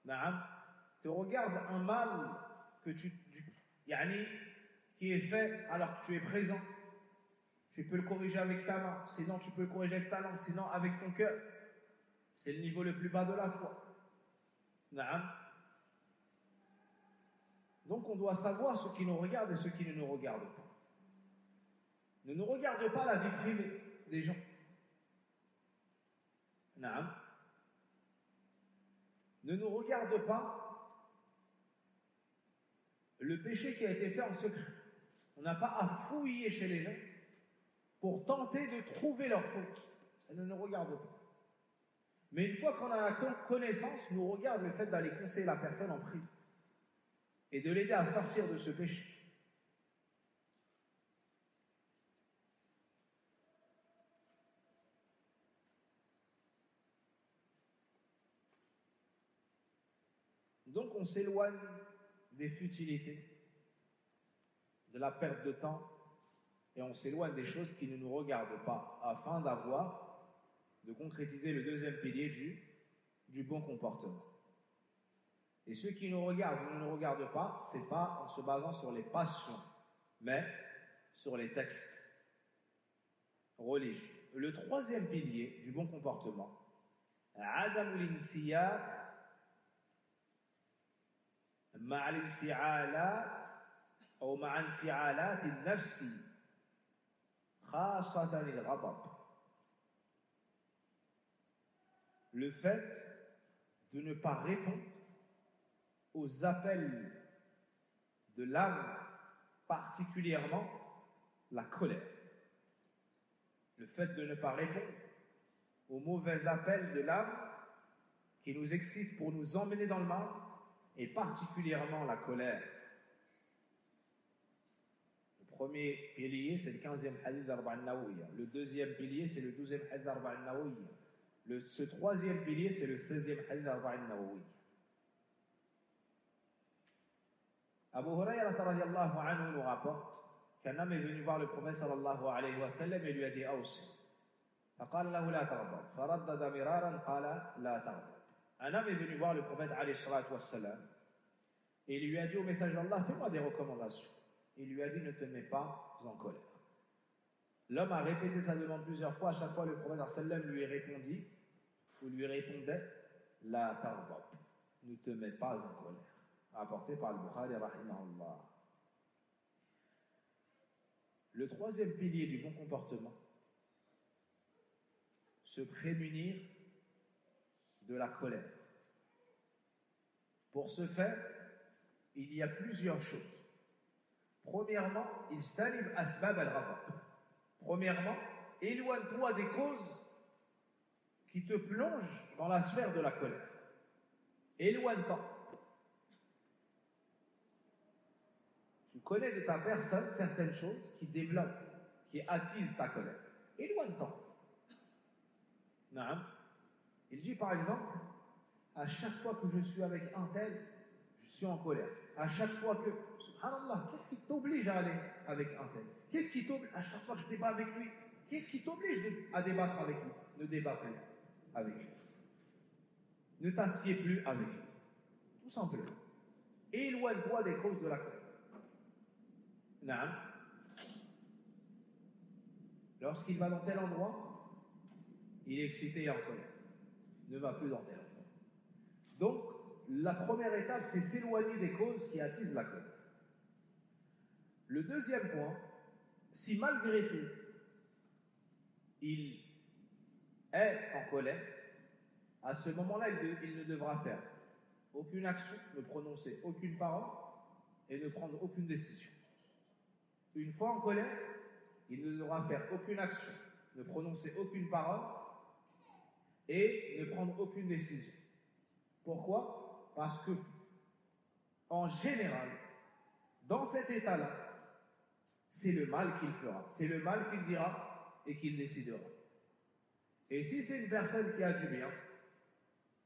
te regarde un mal que qui est fait alors que tu es présent. Tu peux le corriger avec ta main, sinon tu peux le corriger avec ta langue, sinon avec ton cœur. C'est le niveau le plus bas de la foi. Donc on doit savoir ce qui nous regarde et ce qui ne nous regarde pas. Ne nous regarde pas la vie privée des gens. Naam. Ne nous regarde pas le péché qui a été fait en secret. On n'a pas à fouiller chez les gens pour tenter de trouver leurs fautes. Ça ne nous regarde pas. Mais une fois qu'on a la connaissance, nous regarde le fait d'aller conseiller la personne en privé et de l'aider à sortir de ce péché. Donc on s'éloigne des futilités, de la perte de temps, et on s'éloigne des choses qui ne nous regardent pas, afin de concrétiser le deuxième pilier du bon comportement. Et ceux qui nous regardent ou ne nous regardent pas, c'est pas en se basant sur les passions, mais sur les textes religieux. Le troisième pilier du bon comportement, Adamul insiyat مع الانفعالات أو مع انفعالات النفس خاصة الغضب. Le fait de ne pas répondre aux appels de l'âme, particulièrement la colère. Le fait de ne pas répondre aux mauvais appels de l'âme qui nous excitent pour nous emmener dans le mal, et particulièrement la colère. Le premier pilier, c'est le 15e hadith d'Arba'in Nawawiyya. Le deuxième pilier, c'est le 12e hadith d'Arba'in Nawawiyya. Ce troisième pilier, c'est le 16e hadith d'Arba'in Nawawiyya. Abu Hurayra radiyallahu anhu nous rapporte qu'un homme est venu voir le prophète sallallahu alayhi wa sallam et lui a dit Awsi. فقال له لا تغضب فردد مرارا قال لا تغضب. Un homme est venu voir le prophète alayhi salatu wassalam et il lui a dit au message d'Allah, fais-moi des recommandations. Il lui a dit, ne te mets pas en colère. L'homme a répété sa demande plusieurs fois. À chaque fois, le prophète sallam lui répondait, la tardab, ne te mets pas en colère. Rapporté par le Bukhari rahimahullah. Le troisième pilier du bon comportement, se prémunir de la colère. Pour ce faire, il y a plusieurs choses. Premièrement, ijtanib asbab al-ghadab. Premièrement, éloigne-toi des causes qui te plongent dans la sphère de la colère. Éloigne-toi. Tu connais de ta personne certaines choses qui développent, qui attisent ta colère. Éloigne-toi. Naam. Il dit par exemple, à chaque fois que je suis avec un tel, je suis en colère. À chaque fois que, subhanallah, qu'est-ce qui t'oblige à aller avec un tel? Qu'est-ce qui t'oblige, à chaque fois que je débat avec lui, qu'est-ce qui t'oblige à débattre avec lui? Ne débat plus avec lui. Ne t'assieds plus avec lui. Tout simplement. Éloigne-toi des causes de la colère. Naam. Lorsqu'il va dans tel endroit, il est excité et en colère. Ne va plus dans tel endroit. Donc, la première étape, c'est s'éloigner des causes qui attisent la colère. Le deuxième point, si malgré tout, il est en colère, à ce moment-là, il ne devra faire aucune action, ne prononcer aucune parole et ne prendre aucune décision. Une fois en colère, il ne devra faire aucune action, ne prononcer aucune parole et ne prendre aucune décision. Pourquoi? Parce que, en général, dans cet état-là, c'est le mal qu'il fera, c'est le mal qu'il dira et qu'il décidera. Et si c'est une personne qui a du bien,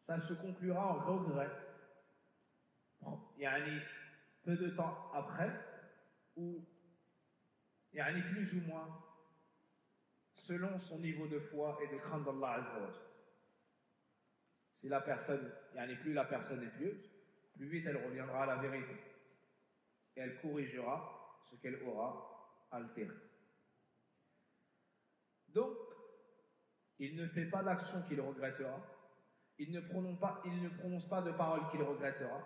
ça se conclura en regret. Peu de temps après, ou plus ou moins, selon son niveau de foi et de crainte d'Allah Azza wa Jalla. Si la personne, plus la personne est pieuse, plus vite elle reviendra à la vérité. Et elle corrigera ce qu'elle aura altéré. Donc, il ne fait pas d'action qu'il regrettera, il ne prononce pas de paroles qu'il regrettera,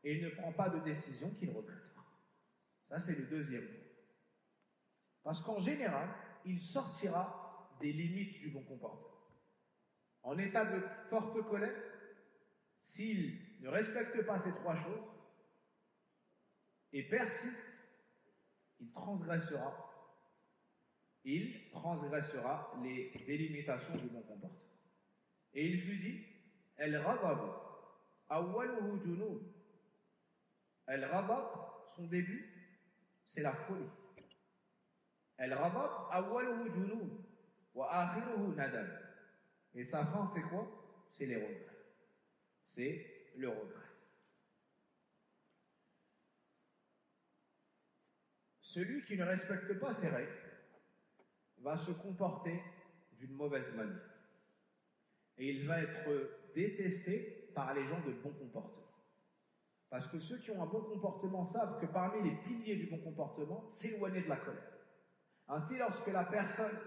et il ne prend pas de décision qu'il regrettera. Ça, c'est le deuxième point. Parce qu'en général, il sortira des limites du bon comportement. En état de forte colère, s'il ne respecte pas ces trois choses et persiste, il transgressera les délimitations du bon comportement. Et il fut dit, El-Ghadab, awwaluhu junoun. El-Ghadab, son début, c'est la folie. El-Ghadab, awwaluhu junoun, wa akhiruhu nadam. Et sa fin, c'est quoi? C'est les regrets. C'est le regret. Celui qui ne respecte pas ces règles va se comporter d'une mauvaise manière. Et il va être détesté par les gens de bon comportement. Parce que ceux qui ont un bon comportement savent que parmi les piliers du bon comportement, s'éloigner de la colère. Ainsi, lorsque la personne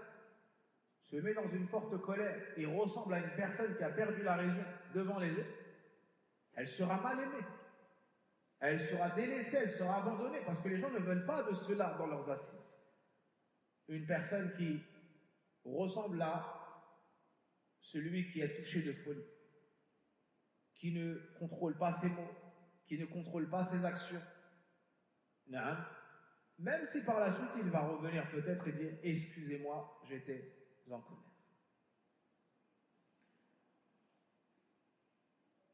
se met dans une forte colère et ressemble à une personne qui a perdu la raison devant les autres, elle sera mal aimée. Elle sera délaissée, elle sera abandonnée, parce que les gens ne veulent pas de cela dans leurs assises. Une personne qui ressemble à celui qui est touché de folie, qui ne contrôle pas ses mots, qui ne contrôle pas ses actions. Non. Même si par la suite il va revenir peut-être et dire « Excusez-moi, j'étais en colère ».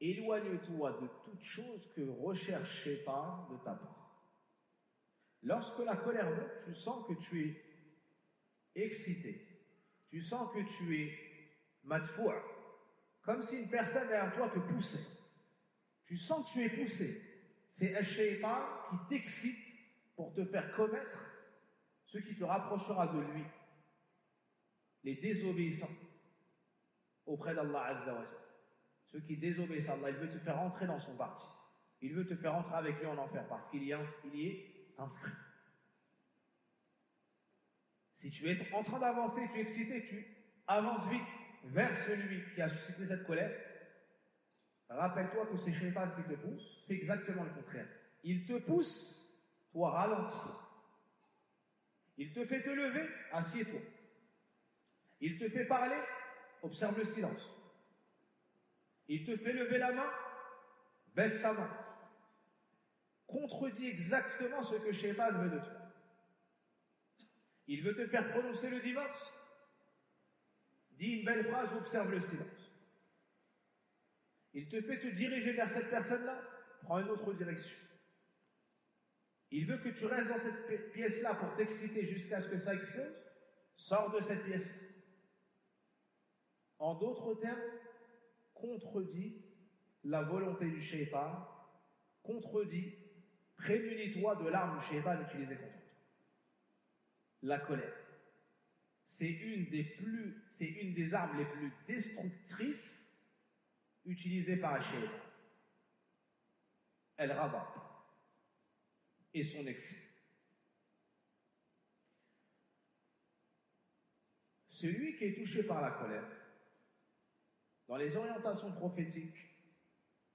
Éloigne-toi de toute chose que recherche Shaitan de ta part. Lorsque la colère monte, tu sens que tu es excité, tu sens que tu es madfoua, comme si une personne derrière toi te poussait. Tu sens que tu es poussé. C'est un Shaitan qui t'excite pour te faire commettre ce qui te rapprochera de lui, les désobéissants auprès d'Allah Azza wa Jalla. Ceux qui désobéissent à Allah, il veut te faire entrer dans son parti. Il veut te faire entrer avec lui en enfer parce qu'il y est inscrit. Si tu es en train d'avancer, tu es excité, tu avances vite vers celui qui a suscité cette colère, rappelle-toi que c'est Shaitan qui te pousse, fais exactement le contraire. Il te pousse, toi ralentis. Il te fait te lever, assieds-toi. Il te fait parler, observe le silence. Il te fait lever la main, baisse ta main. Contredis exactement ce que Shaitan veut de toi. Il veut te faire prononcer le divorce. Dis une belle phrase, observe le silence. Il te fait te diriger vers cette personne-là, prends une autre direction. Il veut que tu restes dans cette pièce-là pour t'exciter jusqu'à ce que ça explose. Sors de cette pièce-là. En d'autres termes, contredis la volonté du Shaitan, contredis, prémunis-toi de l'arme du Shaitan utilisée contre toi. La colère. C'est une des armes les plus destructrices utilisées par le Shaitan. Elle rabat et son excès. Celui qui est touché par la colère, dans les orientations prophétiques,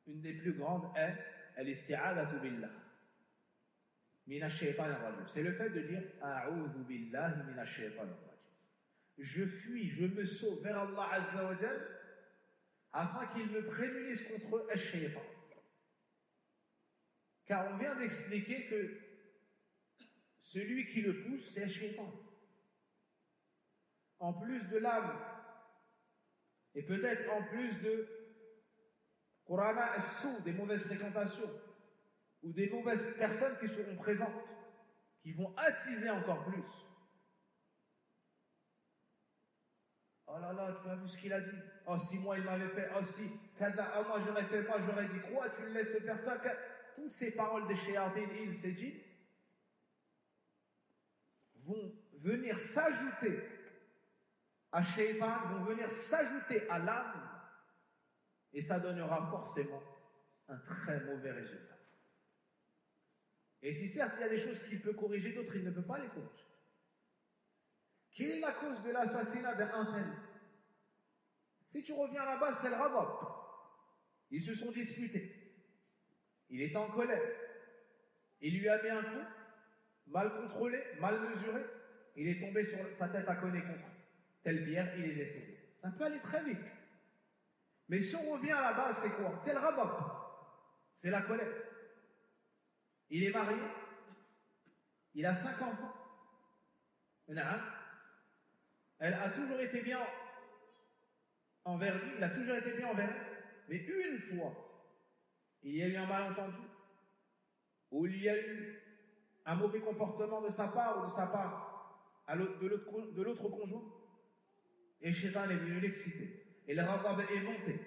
une des plus grandes est al-isti'adatu billah minash shaytanir rajim. C'est le fait de dire a'udhu billahi minash shaytanir rajim. Je fuis, je me sauve vers Allah Azza wa Jal afin qu'il me prémunisse contre al-shaytan. Car on vient d'expliquer que celui qui le pousse, c'est al-shaytan. En plus de l'âme, et peut-être en plus de Qurana as-sou, des mauvaises fréquentations, ou des mauvaises personnes qui seront présentes, qui vont attiser encore plus. Oh là là, tu as vu ce qu'il a dit? Oh si moi il m'avait fait, oh si, moi j'aurais fait, moi j'aurais dit quoi? Tu le laisses te faire ça? Toutes ces paroles des Shayatin et ces djinns vont venir s'ajouter à Shaitan, vont venir s'ajouter à l'âme, et ça donnera forcément un très mauvais résultat. Et si certes il y a des choses qu'il peut corriger, d'autres il ne peut pas les corriger. Quelle est la cause de l'assassinat d'un tel? Si tu reviens à la base, c'est le Ghadab. Ils se sont disputés. il était en colère. Il lui a mis un coup, mal contrôlé, mal mesuré. Il est tombé sur sa tête à cogner contre telle pierre, il est décédé. Ça peut aller très vite. Mais si on revient à la base, c'est quoi? C'est le ghadab. C'est la colère. Il est marié, il a 5 enfants. Elle a toujours été bien envers lui, il a toujours été bien envers elle. Mais une fois, il y a eu un malentendu, ou il y a eu un mauvais comportement de sa part ou de sa part de l'autre conjoint, et Shaitan est venu l'exciter, et le ghadab est monté,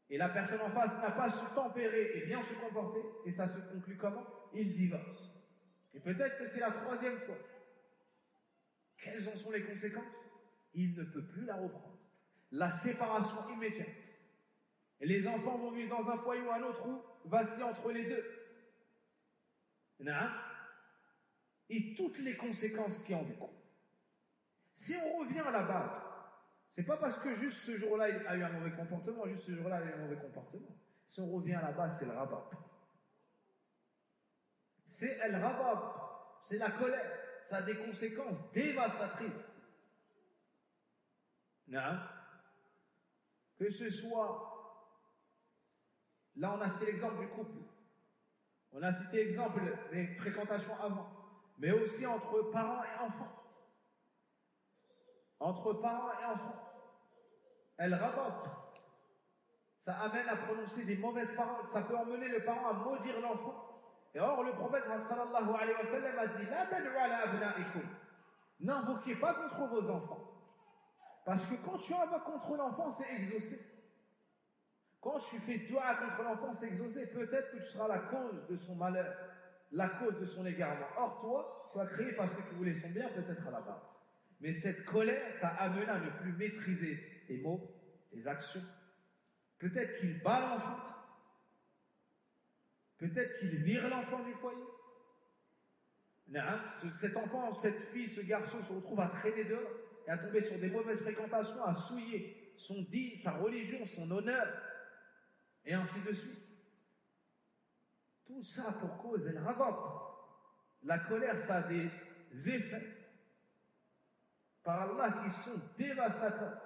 et la personne en face n'a pas su tempérer et bien se comporter, et ça se conclut comment? Il divorce. Et peut-être que c'est la 3e fois. Quelles en sont les conséquences? Il ne peut plus la reprendre. La séparation immédiate. Et les enfants vont vivre dans un foyer ou un autre où vacille entre les deux. Et toutes les conséquences qui en découlent. Si on revient à la base, c'est pas parce que juste ce jour-là il a eu un mauvais comportement, juste ce jour-là il a eu un mauvais comportement. Si on revient à la base, c'est le ghadab. C'est el ghadab, c'est la colère. Ça a des conséquences dévastatrices. Que ce soit, là on a cité l'exemple du couple, on a cité l'exemple des fréquentations avant, mais aussi entre parents et enfants. Entre parents et enfants. El ghadab, ça amène à prononcer des mauvaises paroles, ça peut emmener le parent à maudire l'enfant. Et or, le prophète sallallahu alayhi wa sallam a dit La tad'u ala abna'ikum. N'invoquez pas contre vos enfants. Parce que quand tu invoques contre l'enfant, c'est exaucé. Quand tu fais dua contre l'enfant, c'est exaucé. Peut-être que tu seras la cause de son malheur, la cause de son égarement. Or, toi, tu as créé parce que tu voulais son bien, peut-être à la base. Mais cette colère t'a amené à ne plus maîtriser tes mots, tes actions. Peut-être qu'il bat l'enfant. Peut-être qu'il vire l'enfant du foyer. Cet enfant, cette fille, ce garçon se retrouve à traîner dehors et à tomber sur des mauvaises fréquentations, à souiller son digne, sa religion, son honneur, et ainsi de suite. Tout ça pour cause el ghadab. La colère, ça a des effets par Allah qui sont dévastateurs.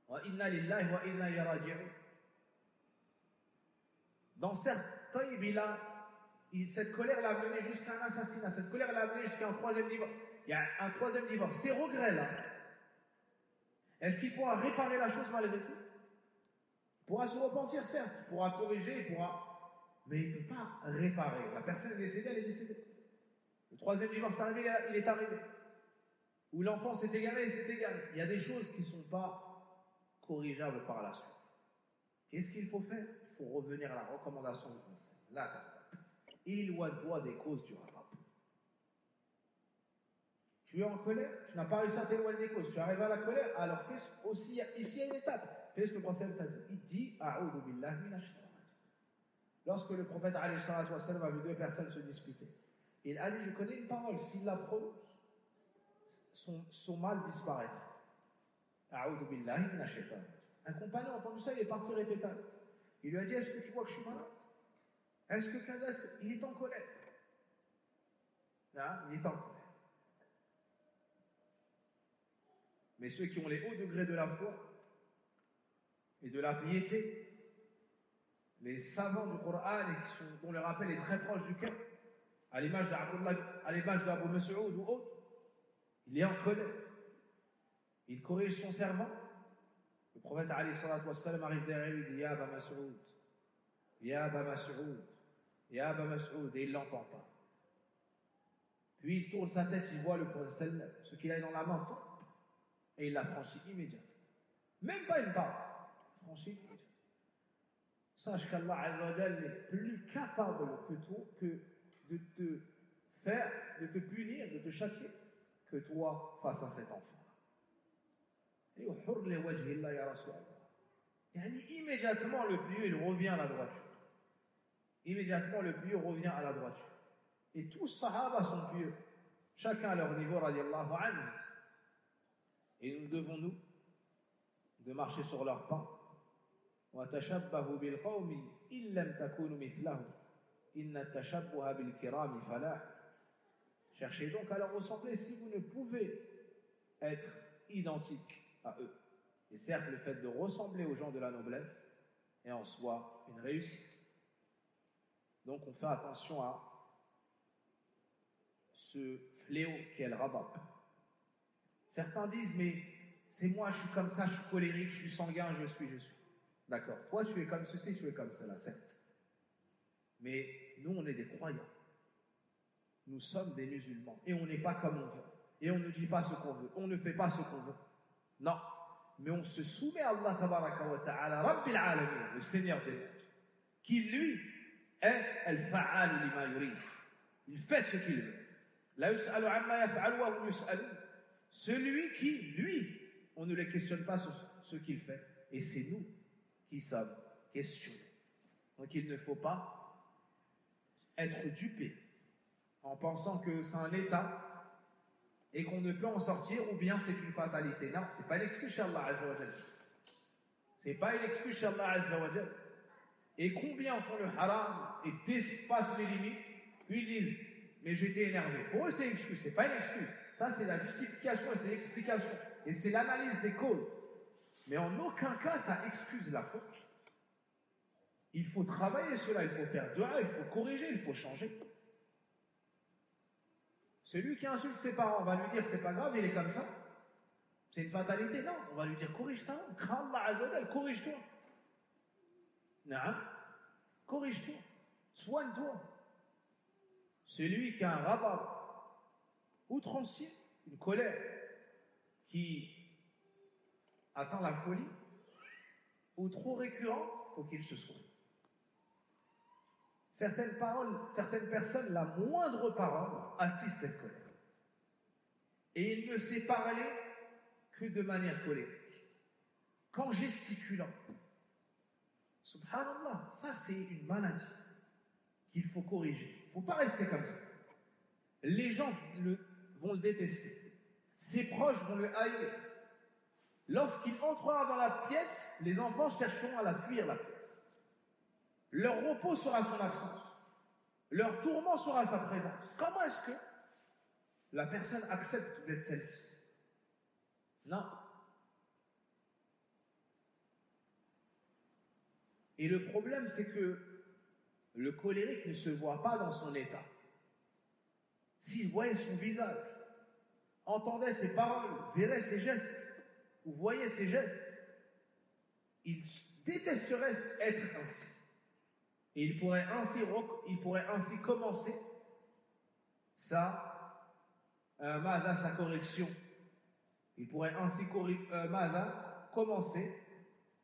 Wa inna lillahi wa inna ilayhi raji'un. Dans certains, cette colère l'a mené jusqu'à un assassinat, cette colère l'a mené jusqu'à un 3e divorce. Il y a un 3e divorce. Ces regrets-là, est-ce qu'il pourra réparer la chose malgré tout? Il pourra se repentir, certes, il pourra corriger, mais il ne peut pas réparer. La personne est décédée, elle est décédée. Le 3e divorce est arrivé, il est arrivé. Ou l'enfant s'est égaré, il s'est égaré. Il y a des choses qui ne sont pas corrigeables par la suite. Qu'est-ce qu'il faut faire? Il faut revenir à la recommandation du conseil. La ghadab. Éloigne-toi des causes du ghadab. Tu es en colère, tu n'as pas réussi à t'éloigner des causes, tu arrives à la colère, alors fais aussi, ici il y a une étape. Fais ce que le prophète t'a dit. Il dit A'udhu billahi minash shaitanir rajim. Lorsque le prophète alayhi salatu wassalam a vu 2 personnes se disputer, il a dit je connais une parole, s'il la prononce, son mal disparaîtra. A'udhu billahi minash shaitanir rajim. Un compagnon a entendu ça, il est parti répéter. Il lui a dit est-ce que tu vois que je suis malade? Est-ce que il est en colère? Non, il est en colère. Mais ceux qui ont les hauts degrés de la foi et de la piété, les savants du Coran et dont le rappel est très proche du cœur, à l'image d'Abu Mas'ud ou autre, il est en colère. Il corrige son servant. Le prophète alayhi salatu wassalam arrive derrière lui et dit Ya Aba Mas'ud, Ya Aba Mas'ud, Ya Aba Mas'ud, et il ne l'entend pas. Puis il tourne sa tête, il voit le prophète, ce qu'il a dans la main tombe, et il l'a franchi immédiatement. Même pas une parole, franchi immédiatement. Sache qu'Allah Azza wa Jalla est plus capable que toi de te faire, de te punir, de te châtier, que toi face à cet enfant. Et immédiatement le pieux il revient à la droiture. Immédiatement le pieux revient à la droiture. Et tous les sahaba sont pieux, chacun à leur niveau, radiallahu anhu. Et nous devons de marcher sur leurs pas. إِن لَمْ تَكُونُوا مِثْلَهُ إِنَّ التَّشَبُّهَ بِالْكِرَامِ فَلَاحٌ. Cherchez donc à leur ressembler si vous ne pouvez être identique à eux. Et certes, le fait de ressembler aux gens de la noblesse est en soi une réussite. Donc on fait attention à ce fléau qui est le ghadab. Certains disent, mais c'est moi, je suis comme ça, je suis colérique, je suis sanguin, je suis. D'accord, toi tu es comme ceci, tu es comme cela, certes. Mais nous, on est des croyants. Nous sommes des musulmans et on n'est pas comme on veut. Et on ne dit pas ce qu'on veut, on ne fait pas ce qu'on veut. Non, mais on se soumet à Allah tabaraka wa ta'ala, Rabbil alamin, le Seigneur des mondes, qui lui est al-fa'al lima yurid. Il fait ce qu'il veut. La yus'alu amma yaf'alu wa hum yus'alun. Celui qui, lui, on ne le questionne pas sur ce qu'il fait. Et c'est nous qui sommes questionnés. Donc il ne faut pas être dupé en pensant que c'est un état et qu'on ne peut en sortir ou bien c'est une fatalité. Non, c'est pas une excuse chez Allah Azza wa Jal. C'est pas une excuse chez Allah Azza wa Jal. Et combien font le haram et dépassent les limites, puis ils disent mais j'étais énervé. Pour eux c'est une excuse, c'est pas une excuse. Ça c'est la justification et c'est l'explication. Et c'est l'analyse des causes. Mais en aucun cas ça excuse la faute. Il faut travailler cela, il faut faire dua, il faut corriger, il faut changer. Celui qui insulte ses parents, on va lui dire c'est pas grave, il est comme ça. C'est une fatalité, non. On va lui dire corrige ta langue, crains Allah Azza wa Jal, corrige-toi. Non, corrige-toi, soigne-toi. Celui qui a un ghadab outrancier, une colère qui atteint la folie ou trop récurrente, il faut qu'il se soigne. Certaines paroles, certaines personnes, la moindre parole attise cette colère. Et il ne sait parler que de manière colérique, qu'en gesticulant. Subhanallah, ça c'est une maladie qu'il faut corriger. Il ne faut pas rester comme ça. Les gens vont le détester. Ses proches vont le haïr. Lorsqu'il entrera dans la pièce, les enfants chercheront à la fuir, la pièce. Leur repos sera son absence. Leur tourment sera sa présence. Comment est-ce que la personne accepte d'être celle-ci? Non. Et le problème, c'est que le colérique ne se voit pas dans son état. S'il voyait son visage, entendait ses paroles, verrait ses gestes, ou voyait ses gestes, il détesterait être ainsi. Et il pourrait ainsi commencer sa correction. Il pourrait ainsi commencer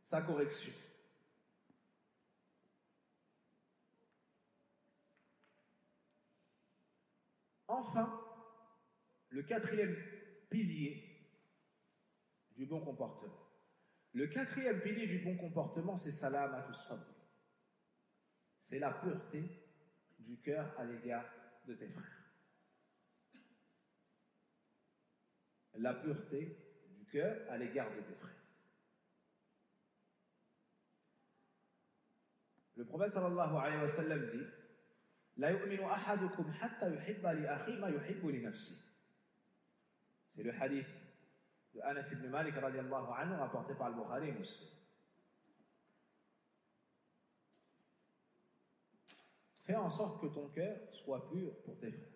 sa correction. Enfin, le quatrième pilier du bon comportement. Le quatrième pilier du bon comportement, c'est salamatus sadr. C'est la pureté du cœur à l'égard de tes frères. La pureté du cœur à l'égard de tes frères. Le prophète sallallahu alayhi wa sallam dit La yu'minu ahadukum hatta yuhibba li akhi ma yuhibbu li nafsi. C'est le hadith de Anas ibn Malik radiyallahu anhu rapporté par le Bukhari et Muslim. Fais en sorte que ton cœur soit pur pour tes frères.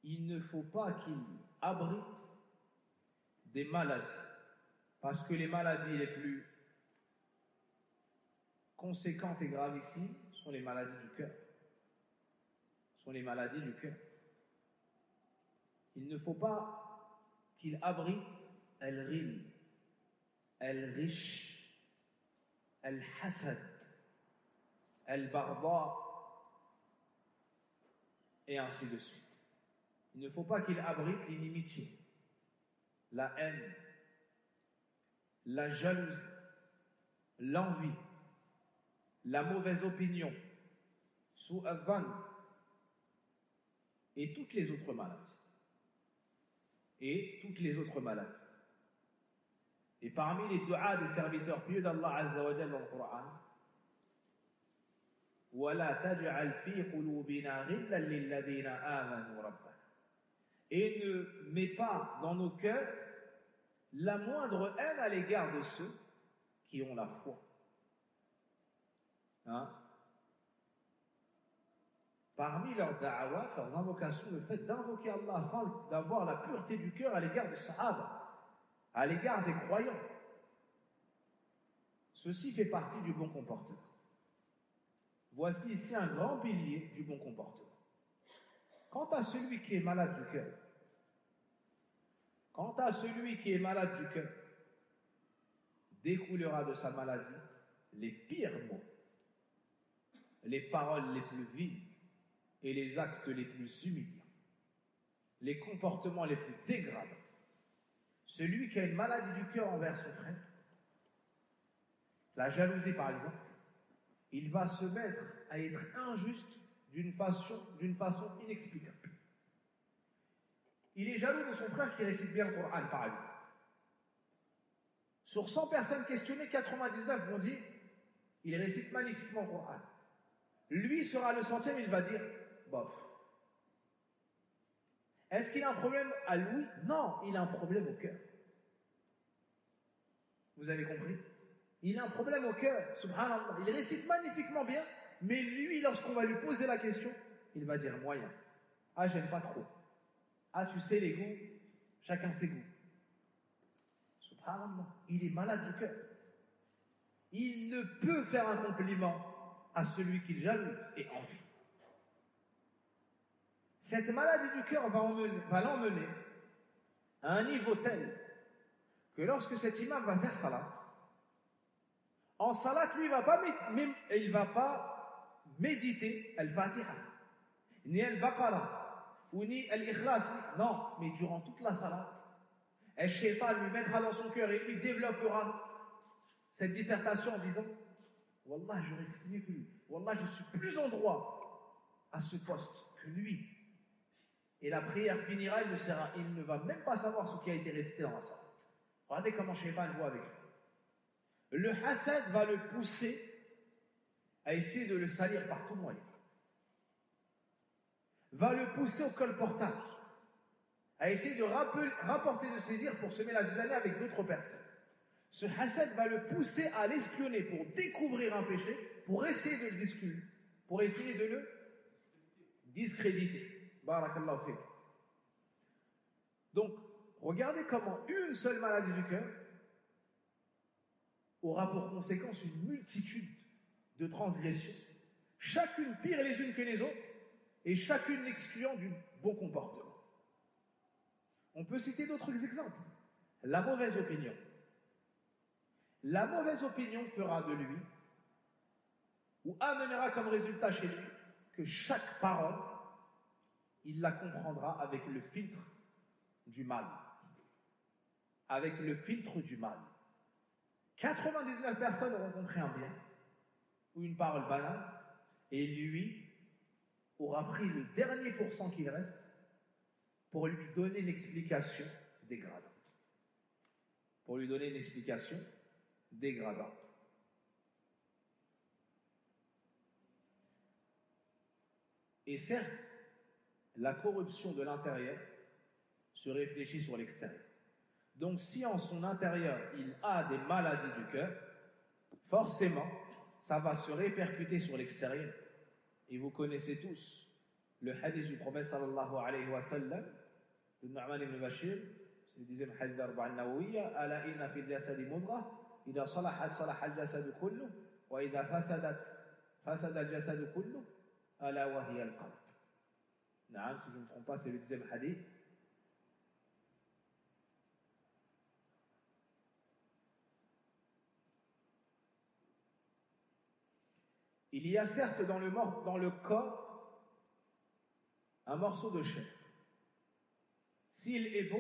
Il ne faut pas qu'il abrite des maladies, parce que les maladies les plus conséquentes et gravissimes sont les maladies du cœur. Il ne faut pas qu'il abrite al-ghil, al-ghish, al-hasad, al-barda, et ainsi de suite. Il ne faut pas qu'il abrite l'inimitié, la haine, la jalousie, l'envie, la mauvaise opinion, su'adhan, et toutes les autres maladies. Et parmi les du'as des serviteurs pieux d'Allah Azza wa Jalla dans le Coran, وَلَا تَجْعَلْ فِي قُلُوبِنَا غِلًّا لِلَّذِينَ آمَنُوا رَبَّنَا. Et ne mets pas dans nos cœurs la moindre haine à l'égard de ceux qui ont la foi. Hein? Parmi leurs da'awat, leurs invocations, le fait d'invoquer Allah afin d'avoir la pureté du cœur à l'égard des sahaba, à l'égard des croyants. Ceci fait partie du bon comportement. Voici ici un grand pilier du bon comportement. Quant à celui qui est malade du cœur, découlera de sa maladie les pires mots, les paroles les plus viles et les actes les plus humiliants, les comportements les plus dégradants. Celui qui a une maladie du cœur envers son frère, la jalousie par exemple, il va se mettre à être injuste d'une façon inexplicable. Il est jaloux de son frère qui récite bien le Coran, par exemple. Sur 100 personnes questionnées, 99 vont dire il récite magnifiquement le Coran. Lui sera le 100e, il va dire bof. Est-ce qu'il a un problème à lui? Non, il a un problème au cœur. Vous avez compris? Il a un problème au cœur, subhanallah. Il récite magnifiquement bien, mais lui, lorsqu'on va lui poser la question, il va dire moyen. Ah, j'aime pas trop. Ah, tu sais, les goûts, chacun ses goûts. Subhanallah, il est malade du cœur. Il ne peut faire un compliment à celui qu'il jalouse et envie. Cette maladie du cœur va l'emmener à un niveau tel que lorsque cet imam va faire salat, en salat, lui, il va pas méditer al-Fatiha, ni al-Baqarah, ou ni al-Ikhlas. Non, mais durant toute la salat, le shaitan lui mettra dans son cœur et lui développera cette dissertation en disant Wallah, je récite mieux que lui. Wallah, je suis plus en droit à ce poste que lui. Et la prière finira, il ne va même pas savoir ce qui a été récité dans la salat. Regardez comment shaitan joue avec lui. Le hasad va le pousser à essayer de le salir par tout moyen. Va le pousser au colportage, à essayer de rapporter de ses dires pour semer la zizanie avec d'autres personnes. Ce hasad va le pousser à l'espionner pour découvrir un péché, pour essayer de le discréditer. Barakallahu fik. Donc, regardez comment une seule maladie du cœur aura pour conséquence une multitude de transgressions, chacune pire les unes que les autres, et chacune l'excluant du bon comportement. On peut citer d'autres exemples. La mauvaise opinion. La mauvaise opinion fera de lui, ou amènera comme résultat chez lui, que chaque parole, il la comprendra avec le filtre du mal. Avec le filtre du mal. 99 personnes auront compris un bien, ou une parole banale, et lui aura pris le dernier pourcent qu'il reste pour lui donner une explication dégradante. Et certes, la corruption de l'intérieur se réfléchit sur l'extérieur. Donc si en son intérieur, il a des maladies du cœur, forcément, ça va se répercuter sur l'extérieur. Et vous connaissez tous le hadith du prophète sallallahu alayhi wa sallam, de Nu'man ibn Bashir, c'est le 10e hadith d'Arba'a an-Nawawiyya, ala inna fil jasadi mudghah, idha salahat salaha al-jasadu kullu, wa idha fasadat fasada al-jasadu kullu, ala wa hiya al-qalb. Naam, si je ne me trompe pas, c'est le 10e hadith. Il y a certes dans le corps un morceau de chair. S'il est beau,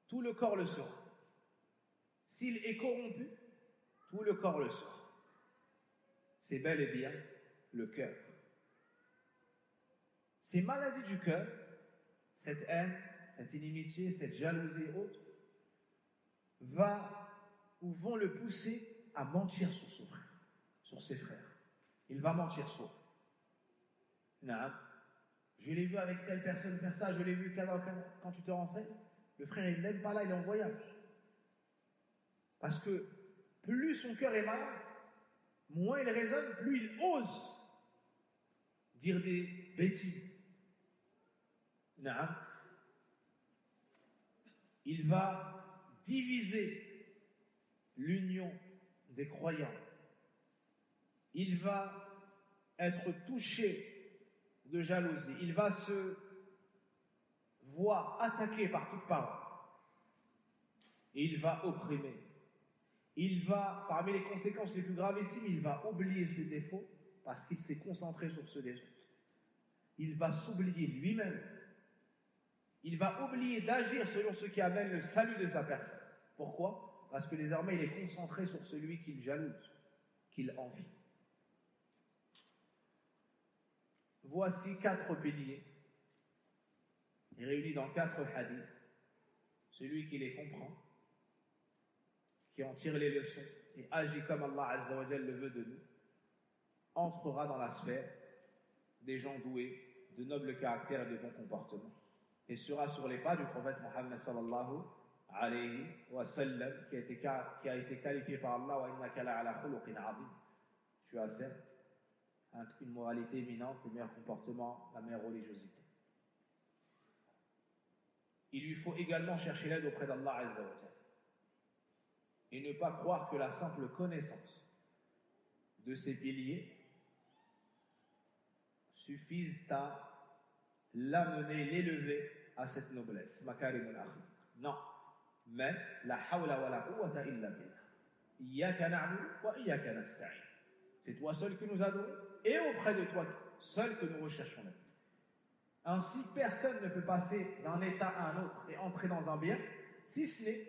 tout le corps le sera. S'il est corrompu, tout le corps le sera. C'est bel et bien le cœur. Ces maladies du cœur, cette haine, cette inimitié, cette jalousie et autres, vont le pousser à mentir sur son frère, sur ses frères. Il va mentir sur eux. Non. Je l'ai vu avec telle personne faire ça, je l'ai vu quand tu te renseignes. Le frère, il n'est même pas là, il est en voyage. Parce que plus son cœur est malade, moins il raisonne, plus il ose dire des bêtises. Non. Il va diviser l'union des croyants. Il va être touché de jalousie. Il va se voir attaqué par toute parole. Et il va opprimer. Il va, parmi les conséquences les plus gravissimes, il va oublier ses défauts parce qu'il s'est concentré sur ceux des autres. Il va s'oublier lui-même. Il va oublier d'agir selon ce qui amène le salut de sa personne. Pourquoi? Parce que désormais, il est concentré sur celui qu'il jalouse, qu'il envie. Voici 4 piliers, réunis dans 4 hadiths. Celui qui les comprend, qui en tire les leçons et agit comme Allah Azza wa Jal le veut de nous, entrera dans la sphère des gens doués de nobles caractères et de bons comportements et sera sur les pas du prophète Mohammed sallallahu alayhi wa sallam qui a été qualifié par Allah wa innaka la'ala khuluqin 'azim. Tu as certes une moralité éminente, le meilleur comportement, la meilleure religiosité. Il lui faut également chercher l'aide auprès d'Allah Azza wa Jal et ne pas croire que la simple connaissance de ces piliers suffisent à l'amener, l'élever à cette noblesse. Makarim al-akhlaq. Non. Mais la hawla wa la quwwata illa billah. Iyyaka na'budu wa iyyaka nasta'in. C'est toi seul que nous adorons et auprès de toi seul que nous recherchons l'aide. Ainsi, personne ne peut passer d'un état à un autre et entrer dans un bien si ce n'est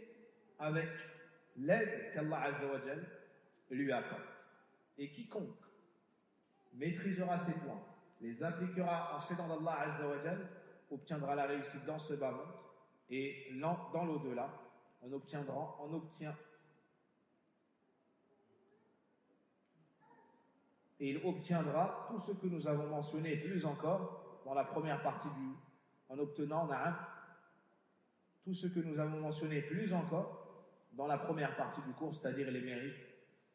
avec l'aide qu'Allah Azza wa Jal lui accorde. Et quiconque maîtrisera ces points, les appliquera en s'aidant d'Allah Azza wa Jal, obtiendra la réussite dans ce bas monde et dans l'au-delà, on obtient et il obtiendra tout ce que nous avons mentionné et plus encore dans la première partie en obtenant tout ce que nous avons mentionné plus encore dans la première partie du cours, c'est-à-dire les mérites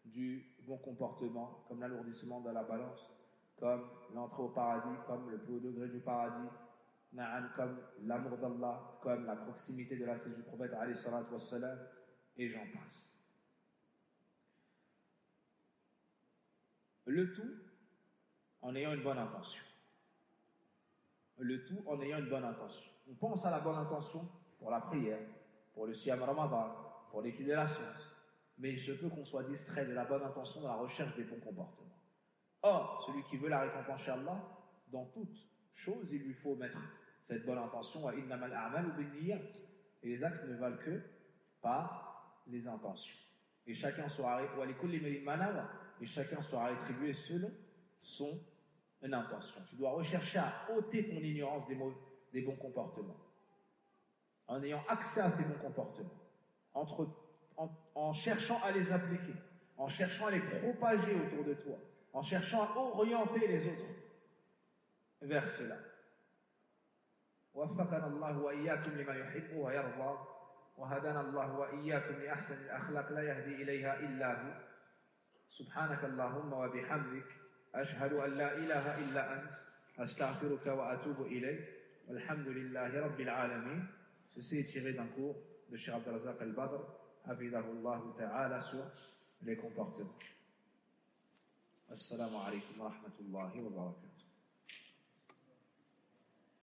du bon comportement, comme l'alourdissement de la balance, comme l'entrée au paradis, comme le plus haut degré du paradis, comme l'amour d'Allah, comme la proximité de la sagesse du prophète alayhi salatu wassalam, et j'en passe. Le tout en ayant une bonne intention. Le tout en ayant une bonne intention. On pense à la bonne intention pour la prière, pour le siyam Ramadan, pour l'étude de la science. Mais il se peut qu'on soit distrait de la bonne intention dans la recherche des bons comportements. Or, celui qui veut la récompense chez Allah, dans toute chose, il lui faut mettre cette bonne intention. Et les actes ne valent que par les intentions. Et chacun sera rétribué selon son intention. Tu dois rechercher à ôter ton ignorance des bons comportements. En ayant accès à ces bons comportements. En cherchant à les appliquer. En cherchant à les propager autour de toi. En cherchant à orienter les autres vers cela. وفقنا الله وإياكم لما يحب ويرضى وهدانا الله وإياكم لأحسن الأخلاق لا يهدي إليها إلا هو سبحانك اللهم وبحمدك أشهد أن لا إله إلا أنت أستغفرك وأتوب إليك والحمد لله رب العالمين. Ceci est tiré d'un cours de Cheikh Abdelrazak Al-Badr hafidhahullah ta'ala sur les comportements. Assalamu alaikum wa rahmatullahi wa barakatuh.